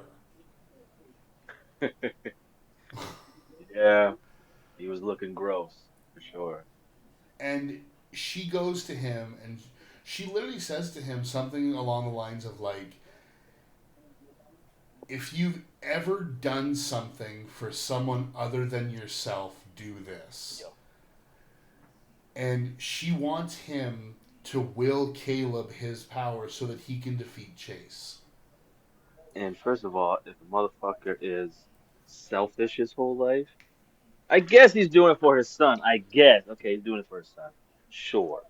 Yeah, he was looking gross for sure. And she goes to him and she literally says to him something along the lines of like, if you've ever done something for someone other than yourself, do this. Yo. And she wants him to will Caleb his power so that he can defeat Chase. And first of all, if the motherfucker is selfish his whole life, I guess he's doing it for his son. I guess. Okay, he's doing it for his son. Sure.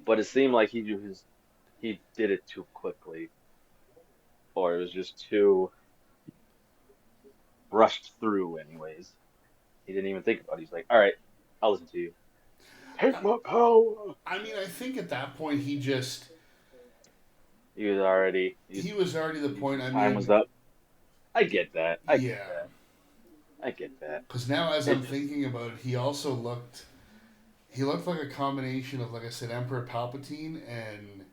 But it seemed like he did it too quickly, or it was just too rushed through. Anyways, he didn't even think about it. He's like, all right, I'll listen to you. Take my power. I mean, I think at that point he just He was already. he was already the point. I Time was mean, up. I get that. I get yeah. that. I get that. Because now, as It I'm just- thinking about it, he looked like a combination of, like I said, Emperor Palpatine and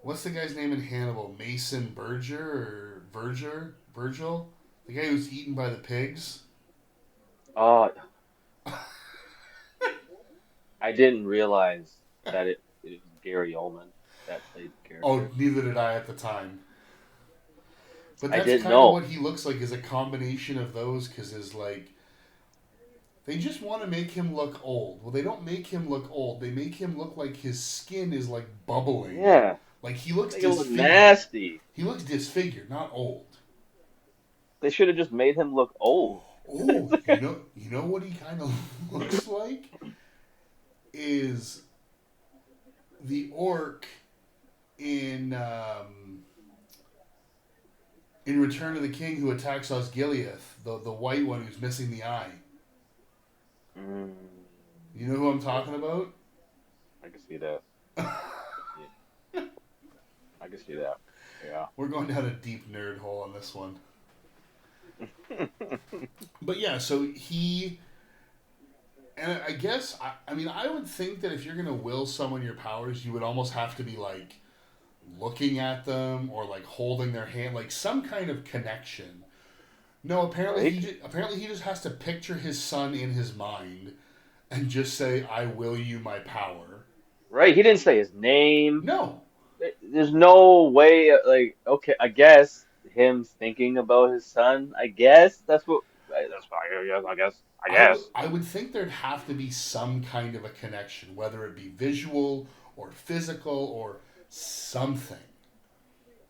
what's the guy's name in Hannibal? Mason Virgil, the guy who's eaten by the pigs. Oh, I didn't realize that it was Gary Oldman that played the character. Oh, neither did I at the time. But I that's didn't kind of know. what he looks like is a combination of those because is like they just want to make him look old. Well, they don't make him look old. They make him look like his skin is like bubbling. Yeah, Like he looks they look disfigured. nasty. He looks disfigured, not old. They should have just made him look old. Oh, you know what he kind of looks like is the orc in Return of the King who attacks Osgiliath, the white one who's missing the eye. Mm, You know who I'm talking about? I can see that. I can see that. Yeah. We're going down a deep nerd hole on this one. But yeah, so he. And I guess, I mean, I would think that if you're going to will someone your powers, you would almost have to be like looking at them or like holding their hand, like some kind of connection. No, apparently Right? apparently he just has to picture his son in his mind and just say, "I will you my power." Right. He didn't say his name. No, There's no way. Like, okay, I guess him thinking about his son. I guess that's what. That's fine. Yes, I guess. I guess. I would think there'd have to be some kind of a connection, whether it be visual or physical or something.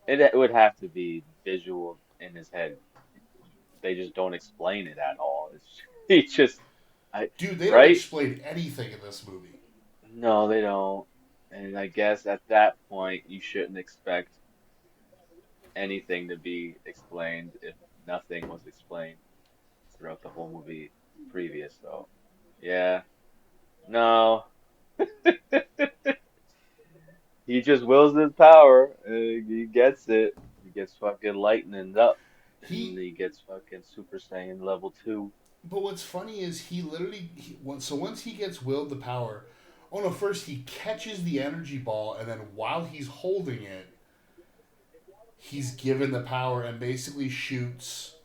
It would have to be visual in his head. They just don't explain it at all. It's he just Dude, they don't right? explain anything in this movie. No, they don't. And I guess at that point you shouldn't expect anything to be explained if nothing was explained throughout the whole movie previous. So yeah, no, he just wills his power. He gets it. He gets fucking lightning up, and He, he gets fucking Super Saiyan level 2. but what's funny is he literally, so once he gets willed the power, oh no, first he catches the energy ball, and then while he's holding it, he's given the power and basically shoots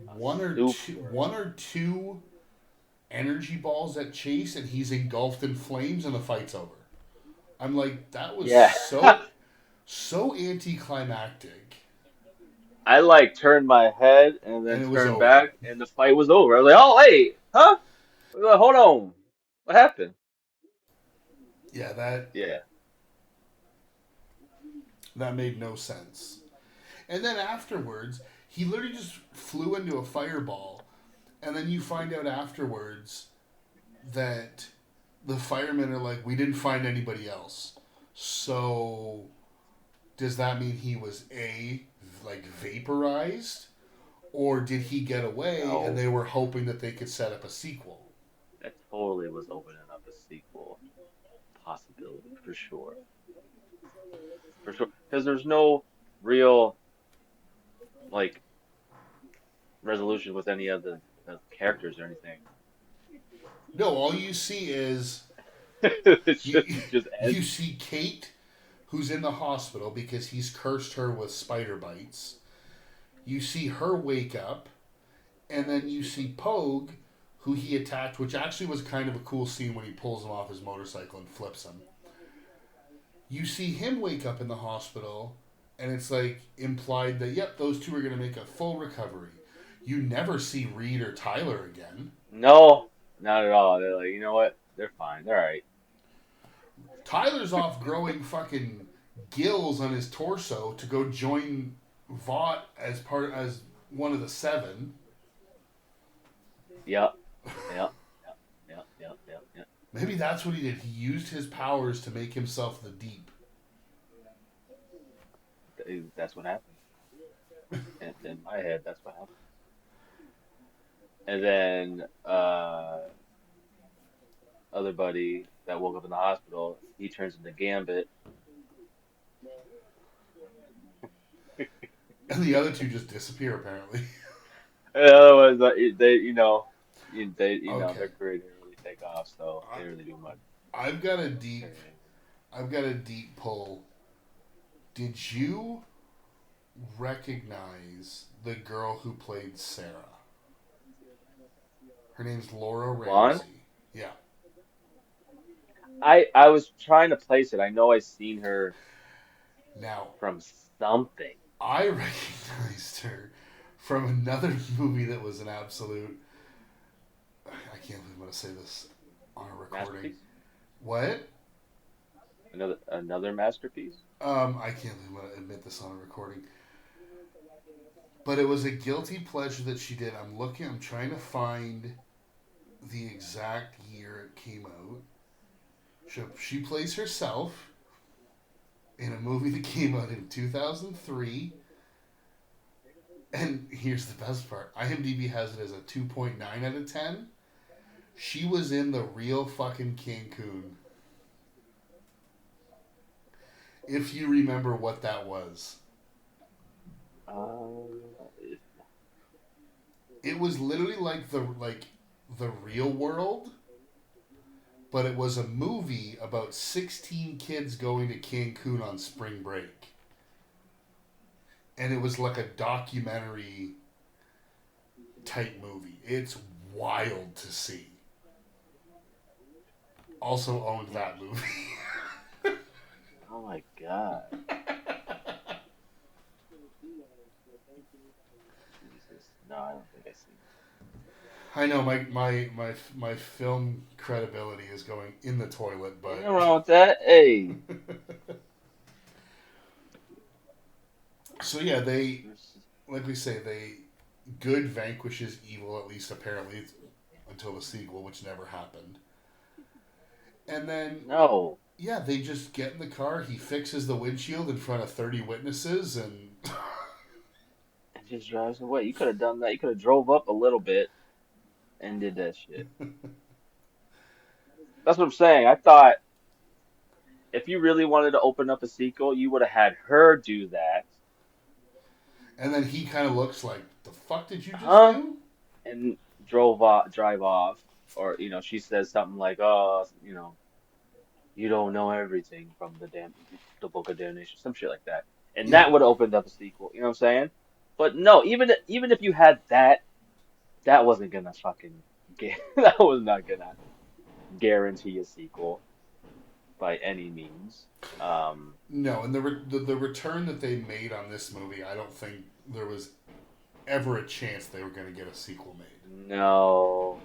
Super. one or two energy balls at Chase, and he's engulfed in flames, and the fight's over. I'm like, that was Yeah. so anticlimactic, I like turned my head and and then it was turned over. back and the fight was over. I was like, oh wait, huh? I was like, hold on. What happened? Yeah, that Yeah. that made no sense. And then afterwards, he literally just flew into a fireball, and then you find out afterwards that the firemen are like, we didn't find anybody else. So does that mean he was like vaporized, or did he get away and No, they were hoping that they could set up a sequel? that totally was opening up a sequel possibility for sure. For sure. Because there's no real like resolution with any of the characters or anything. No, all you see is It's you, just it just you ends. see Kate, who's in the hospital because he's cursed her with spider bites. You see her wake up, and then you see Pogue, who he attacked, which actually was kind of a cool scene when he pulls him off his motorcycle and flips him. You see him wake up in the hospital, and it's like implied that, yep, those two are going to make a full recovery. You never see Reed or Tyler again. No, not at all. They're like, you know what? They're fine. They're all right. Tyler's off growing fucking gills on his torso to go join Vought as one of the seven. Yep. Yep. Yep. Yep. Yep. Yep. Maybe that's what he did. He used his powers to make himself the Deep. That's what happened. In my head, that's what happened. And then other buddy that woke up in the hospital, he turns into Gambit. And the other two just disappear, apparently. And otherwise, they, Okay. their career didn't really take off, so they didn't really do much. I've got a deep I've got a deep pull. Did you recognize the girl who played Sarah? Her name's Laura Blonde? Ramsey. Yeah. I was trying to place it. I know I seen her Now, from something. I recognized her from another movie that was an absolute. I can't believe I'm going to say this on a recording. Masterpiece? What? Another masterpiece? I can't believe I'm going to admit this on a recording. But it was a guilty pleasure that she did. I'm trying to find the exact year it came out. She plays herself in a movie that came out in 2003. And here's the best part. IMDb has it as a 2.9 out of 10. She was in the real fucking Cancun. If you remember what that was. Um, It was literally like the real world, but it was a movie about 16 kids going to Cancun on spring break. And it was like a documentary type movie. It's wild to see. Also owned that movie. oh my God. Jesus. No, I don't think I seen I know my film credibility is going in the toilet, it. but Nothing wrong with that. Hey. so yeah, they like we say good vanquishes evil, at least apparently until the sequel, which never happened. And then No. yeah, they just get in the car. He fixes the windshield in front of 30 witnesses, and It just drives away. You could have done that. You could have drove up a little bit and did that shit. That's what I'm saying. I thought if you really wanted to open up a sequel, you would have had her do that, and then he kind of looks like, the fuck did you just huh? do? And drive off, or she says something like, "Oh, you don't know everything from the Book of Damnation," some shit like that, and Yeah, that would have opened up a sequel. You know what I'm saying? But no, even if you had that, that wasn't gonna fucking get, that was not gonna guarantee a sequel. by any means. Um, No, and the return that they made on this movie, I don't think there was ever a chance they were going to get a sequel made. no,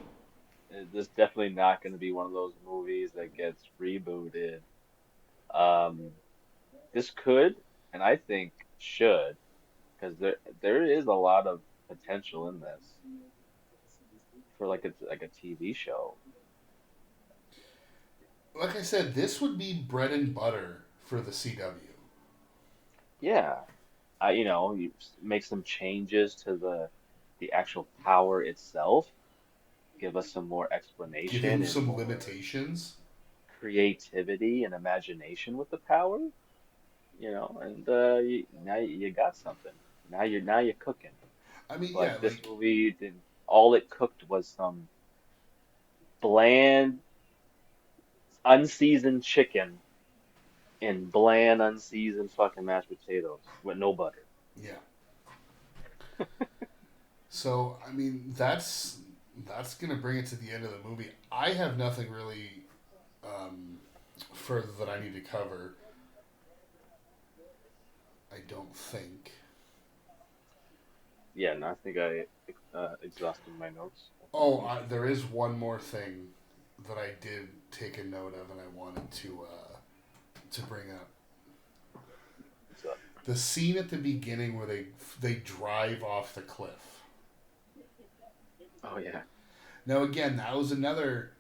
this is definitely not going to be one of those movies that gets rebooted. Um, this could, and I think should, because there is a lot of potential in this for like a TV show. Like I said, this would be bread and butter for the CW. Yeah, you make some changes to the actual power itself, give us some more Give explanation him and some more limitations. creativity and imagination with the power, and now you got something. Now you're cooking. I mean, yeah, But this like, movie did all it cooked was some bland, unseasoned chicken and bland, unseasoned fucking mashed potatoes with no butter. yeah. So, I mean, that's gonna bring it to the end of the movie. I have nothing really further that I need to cover. I don't think. Yeah, and I think I exhausted my notes. Oh, there is one more thing that I did take a note of, and I wanted to bring up. So, The scene at the beginning where they drive off the cliff. oh yeah, Now again, that was another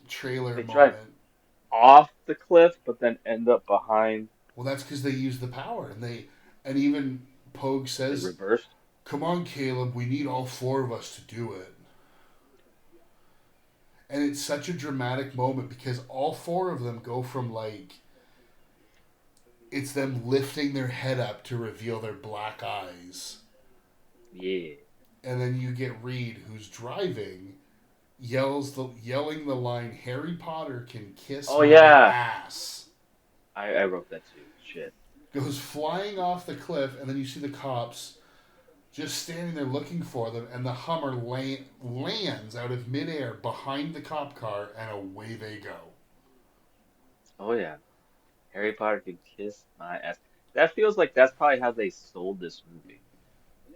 trailer they moment. drive off the cliff, but then end up behind Well, that's because they use the power, and even Pogue the says, reversed. "Come on, Caleb, we need all four of us to do it." And it's such a dramatic moment because all four of them go from like it's them lifting their head up to reveal their black eyes, Yeah. and then you get Reed, who's driving, yelling the line, "Harry Potter can kiss Oh my yeah, ass." I wrote that too. Shit. Goes flying off the cliff, and then you see the cops just standing there looking for them, and the Hummer lands out of midair behind the cop car, and away they go. Oh yeah, Harry Potter could kiss my ass. That feels like that's probably how they sold this movie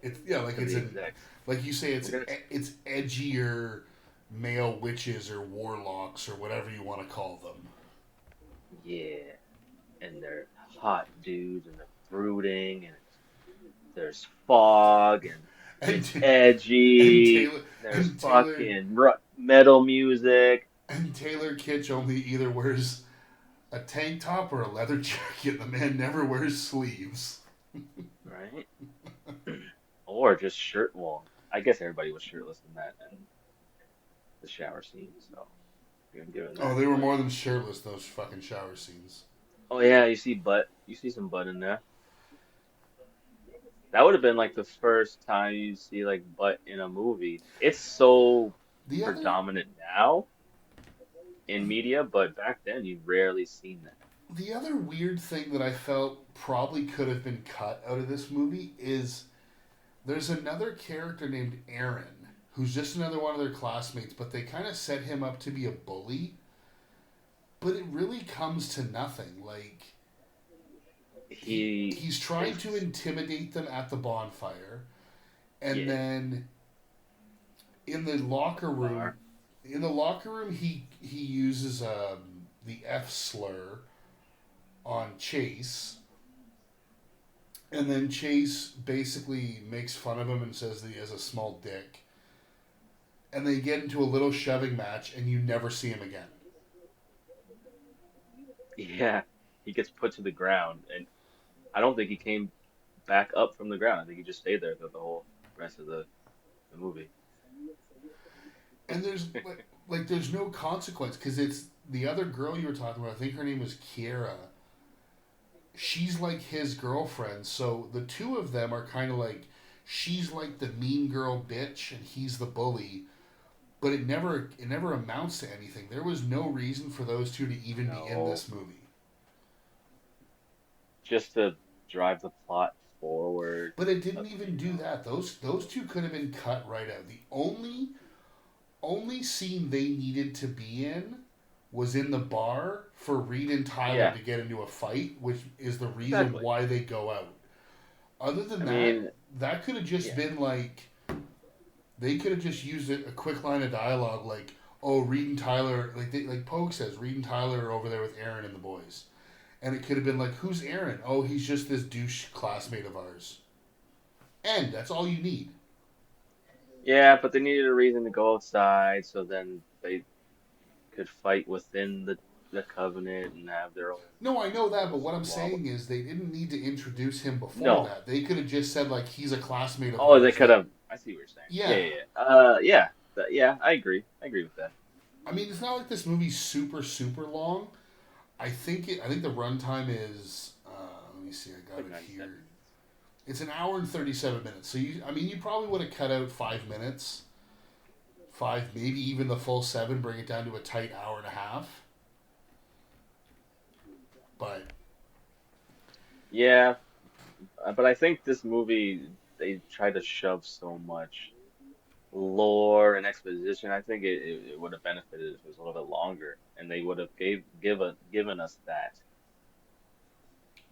It's yeah, like to it's the an execs. like you say, We're gonna, it's edgier male witches or warlocks or whatever you want to call them. yeah, and they're hot dudes, and they're brooding, and there's fog, and And it's and edgy. Taylor There's and Taylor fucking metal music, and Taylor Kitsch only either wears a tank top or a leather jacket. The man never wears sleeves. right? Or just shirt. Well, I guess everybody was shirtless in that and the shower scene, so you're gonna give it Oh, that. they were But more than shirtless, those fucking shower scenes. oh yeah, you see butt. You see some butt in there. That would have been like the first time you see like butt in a movie. It's so The other predominant now in media, but back then you rarely seen that. the other weird thing that I felt probably could have been cut out of this movie is there's another character named Aaron who's just another one of their classmates, but they kind of set him up to be a bully. But it really comes to nothing. Like He he's trying to is, intimidate them at the bonfire, and yeah, then in the locker room, bar. he uses the F slur on Chase, and then Chase basically makes fun of him and says that he has a small dick. And they get into a little shoving match, and you never see him again. Yeah, he gets put to the ground, and I don't think he came back up from the ground. I think he just stayed there throughout the whole rest of the movie. And there's no consequence because it's the other girl you were talking about. I think her name was Kiera. She's like his girlfriend, so the two of them are kind of like she's like the mean girl bitch, and he's the bully. But it never amounts to anything. There was no reason for those two to even be in No, this movie. just to drive the plot forward. But it Uh, didn't even do that. Those two could have been cut right out. The only scene they needed to be in was in the bar for Reed and Tyler Yeah, to get into a fight, which is the reason exactly. why they go out. Other I than that, mean, that could have just yeah, been like they could have just used a quick line of dialogue like, "Oh, Reed and Tyler," like Pogue says, Reed and Tyler are over there with Aaron and the boys, and it could have been like, "Who's Aaron? Oh, he's just this douche classmate of ours." And that's all you need. yeah, but they needed a reason to go outside, so then they could fight within the covenant and have their own No, I know that, but what rules I'm and blah blah. saying is they didn't need to introduce him before No. that. They could have just said like he's a classmate of Oh, they ours. could That have. I see what you're saying. Yeah, yeah, yeah, yeah. Yeah, yeah. I agree. I agree with that. I mean it's not like this movie's super long. I think the runtime is let me see, I got Like it 97. here. It's an hour and 37 minutes. So I mean, you probably would have cut out 5 minutes, five, maybe even the full seven, bring it down to a tight hour and a half. But Yeah, but I think this movie they tried to shove so much lore and exposition. I think it would have benefited if it was a little bit longer, and they would have given us that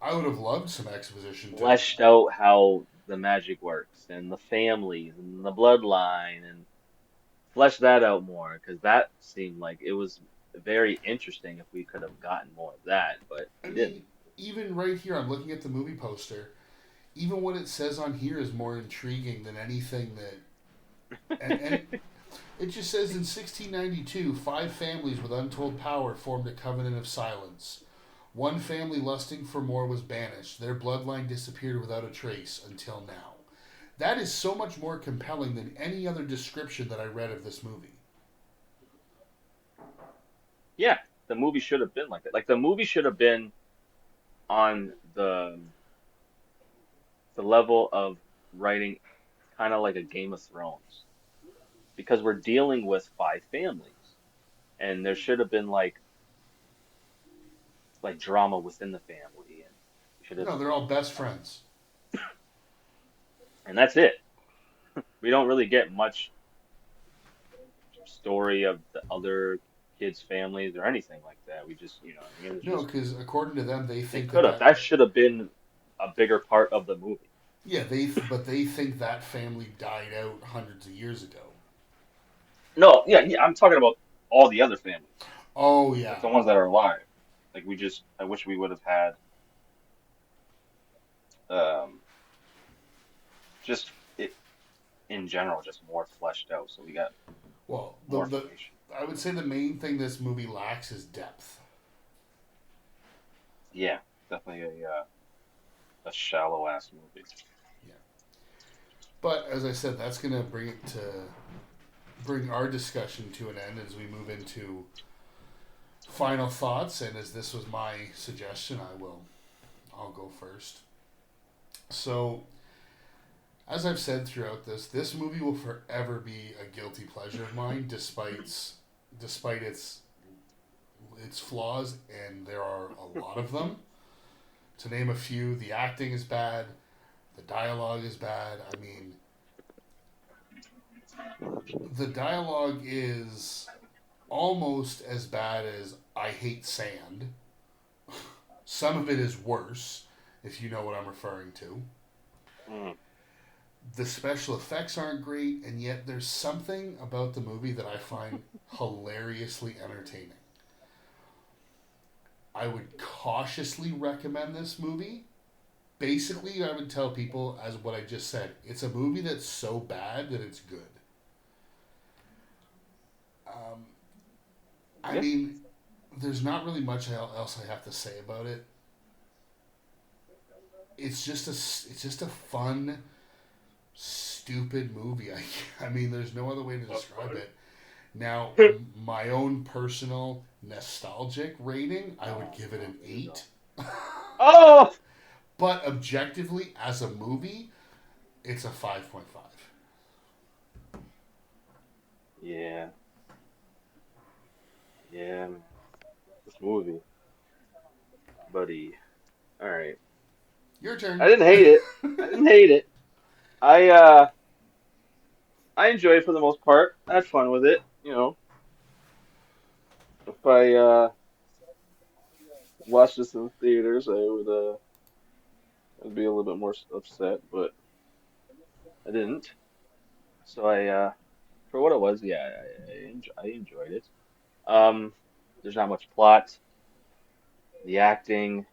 I would have loved some exposition to it. fleshed out how the magic works and the families and the bloodline and flesh that out more because that seemed like it was very interesting if we could have gotten more of that, but I we didn't. mean, even right here, I'm looking at the movie poster. Even what it says on here is more intriguing than anything that. And it just says in 1692, five families with untold power formed a covenant of silence. One family lusting for more was banished. Their bloodline disappeared without a trace until now. That is so much more compelling than any other description that I read of this movie. Yeah, the movie should have been like that. Like the movie should have been on the level of writing kind of like a Game of Thrones because we're dealing with five families and there should have been like drama within the family and should have No, they're all best friends. and that's it. We don't really get much story of the other kids' families or anything like that. We just, I mean, it's No, just because according to them, they they think that could have. that That should have been a bigger part of the movie. yeah but they think that family died out hundreds of years ago. No, yeah, yeah, I'm talking about all the other families, Oh like yeah. the ones that are alive. Like I wish we would have had um, just it in general, just more fleshed out, so we got Well, more information. I would say the main thing this movie lacks is depth. Yeah, definitely a shallow ass movie. Yeah. But as I said, that's gonna bring our discussion to an end as we move into final thoughts. And as this was my suggestion, I'll go first. So as I've said throughout this movie will forever be a guilty pleasure of mine, despite its flaws, and there are a lot of them. To name a few, the acting is bad, the dialogue is bad. I mean, the dialogue is almost as bad as I Hate Sand. Some of it is worse, if you know what I'm referring to. Mm. The special effects aren't great, and yet there's something about the movie that I find hilariously entertaining. I would cautiously recommend this movie. Basically, I would tell people, as what I just said, it's a movie that's so bad that it's good. Um, I Yeah, mean, there's not really much else I have to say about it. It's just a fun, stupid movie. I mean, there's no other way to describe it. Now, my own personal nostalgic rating, I would oh, give it an here we go. 8. Oh, But objectively, as a movie, it's a 5.5. yeah, yeah, this movie, buddy. All right, Your I turn. didn't hate it. I didn't hate it. I uh, I enjoyed it for the most part. I had fun with it. If I watched this in theaters, I'd be a little bit more upset, but I didn't. So for what it was, yeah, I enjoyed it. Um, there's not much plot. The acting,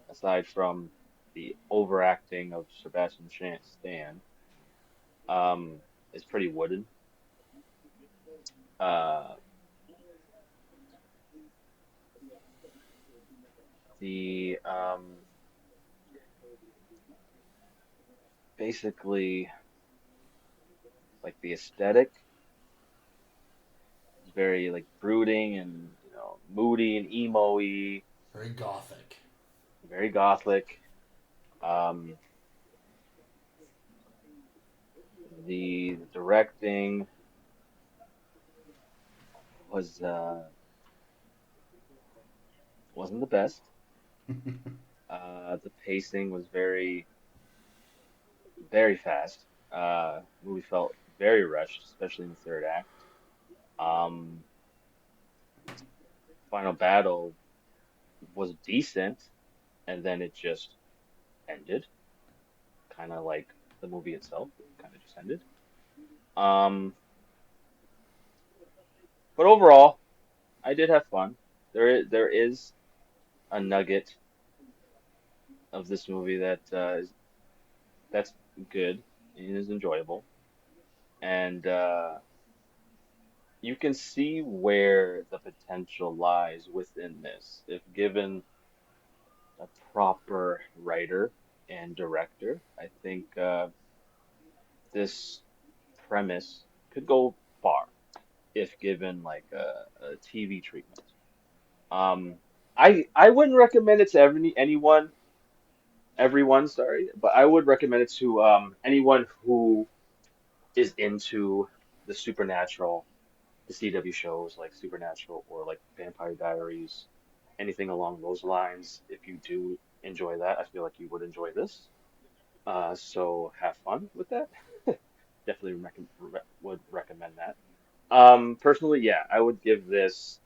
aside from the overacting of Stan, um, is pretty wooden. Uh, the basically like the aesthetic is very like brooding and moody and emo-y, Very gothic. very gothic. Um, the directing was wasn't the best. The pacing was very fast. Movie felt very rushed, especially in the third act. Um, Final battle was decent, and then it just ended, kind of like the movie itself. It kind of just ended. Um, but overall, I did have fun. There is a nugget of this movie that's good and is enjoyable, and you can see where the potential lies within this if given a proper writer and director. I think this premise could go far if given like a TV treatment. Um, I wouldn't recommend it to everyone, sorry, but I would recommend it to anyone who is into the supernatural, the CW shows like Supernatural or like Vampire Diaries, anything along those lines. If you do enjoy that, I feel like you would enjoy this. So have fun with that. Definitely would recommend that. Personally, yeah, I would give this.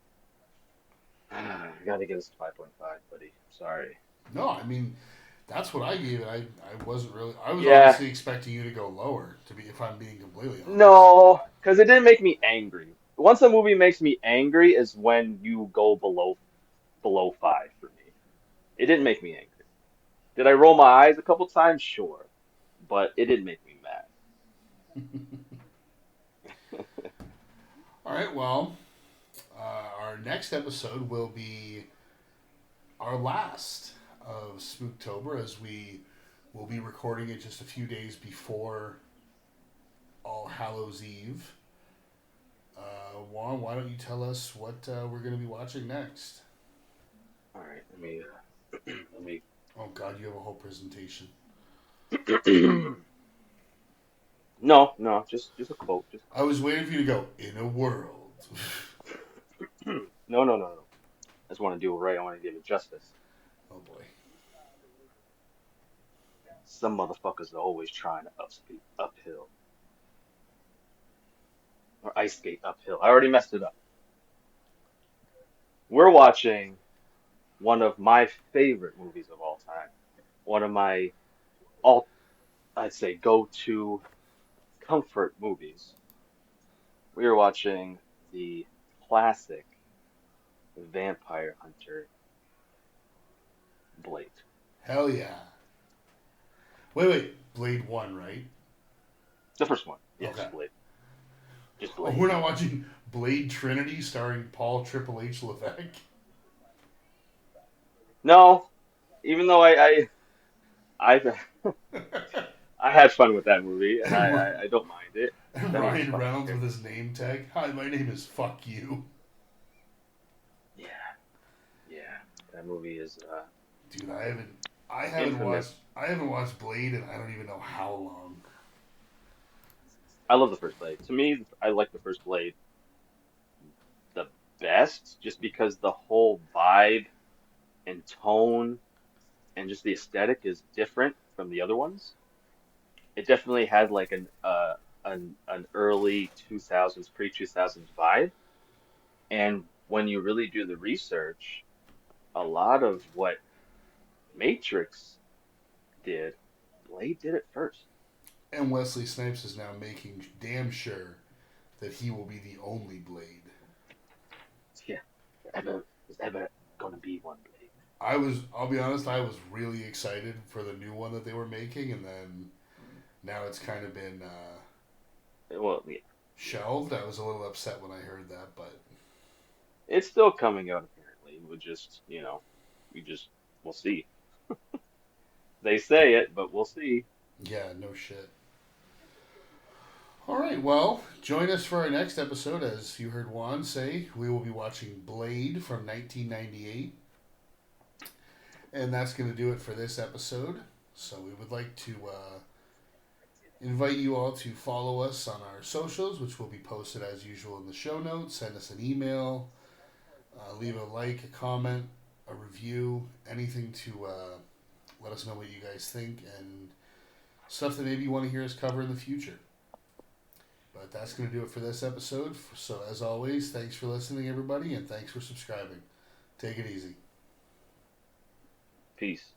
I gotta give this 5.5, buddy. Sorry. No, I mean that's what I gave it. I wasn't really. I was Yeah, honestly expecting you to go lower. To be, if I'm being completely honest. no, because it didn't make me angry. Once a movie makes me angry is when you go below five for me. It didn't make me angry. Did I roll my eyes a couple times? Sure, but it didn't make me mad. All right. Well, our next episode will be our last of Spooktober, as we will be recording it just a few days before All Hallows Eve. Juan, why don't you tell us what we're going to be watching next? All right, let me. Oh God, you have a whole presentation. No, no, just a quote. Just I was waiting for you to go in a world. no, no, no, no. I just want to do it right. I want to give it justice. Oh boy. Some motherfuckers are always trying to upspeed uphill or ice skate uphill. I already messed it up. We're watching one of my favorite movies of all time. One of my all, I'd say, go-to comfort movies. We are watching the classic Vampire Hunter Blade. Hell yeah. Wait. Blade 1, right? The first one. Yeah, Okay. just Blade. Just Oh, Blade. we're not watching Blade Trinity starring Paul Triple H Levesque. No, even though I I had fun with that movie, and and, I don't mind it. That movie's Ryan fucking Reynolds great. with his name tag. Hi, my name is Fuck You. Yeah, yeah. That movie is Dude, I haven't watched infamous. Blade and I don't even know how long. I love the first Blade. To me, I like the first Blade the best, just because the whole vibe and tone and just the aesthetic is different from the other ones. It definitely had like an early 2000s, pre 2000s vibe, and when you really do the research, a lot of what Matrix did, Blade did it first. And Wesley Snipes is now making damn sure that he will be the only Blade. Yeah, there's ever gonna be one Blade. I'll be honest, I was really excited for the new one that they were making, and then now it's kind of been Well, yeah, shelved. I was a little upset when I heard that, but it's still coming out apparently. We'll just, we'll see. They say it, but we'll see. yeah, no shit. All right, well, join us for our next episode. As you heard Juan say, we will be watching Blade from 1998. And that's going to do it for this episode. So we would like to invite you all to follow us on our socials, which will be posted as usual in the show notes. Send us an email, leave a like, a comment, a review, anything to let us know what you guys think and stuff that maybe you want to hear us cover in the future. But that's going to do it for this episode. So as always, thanks for listening, everybody, and thanks for subscribing. Take it easy. Peace.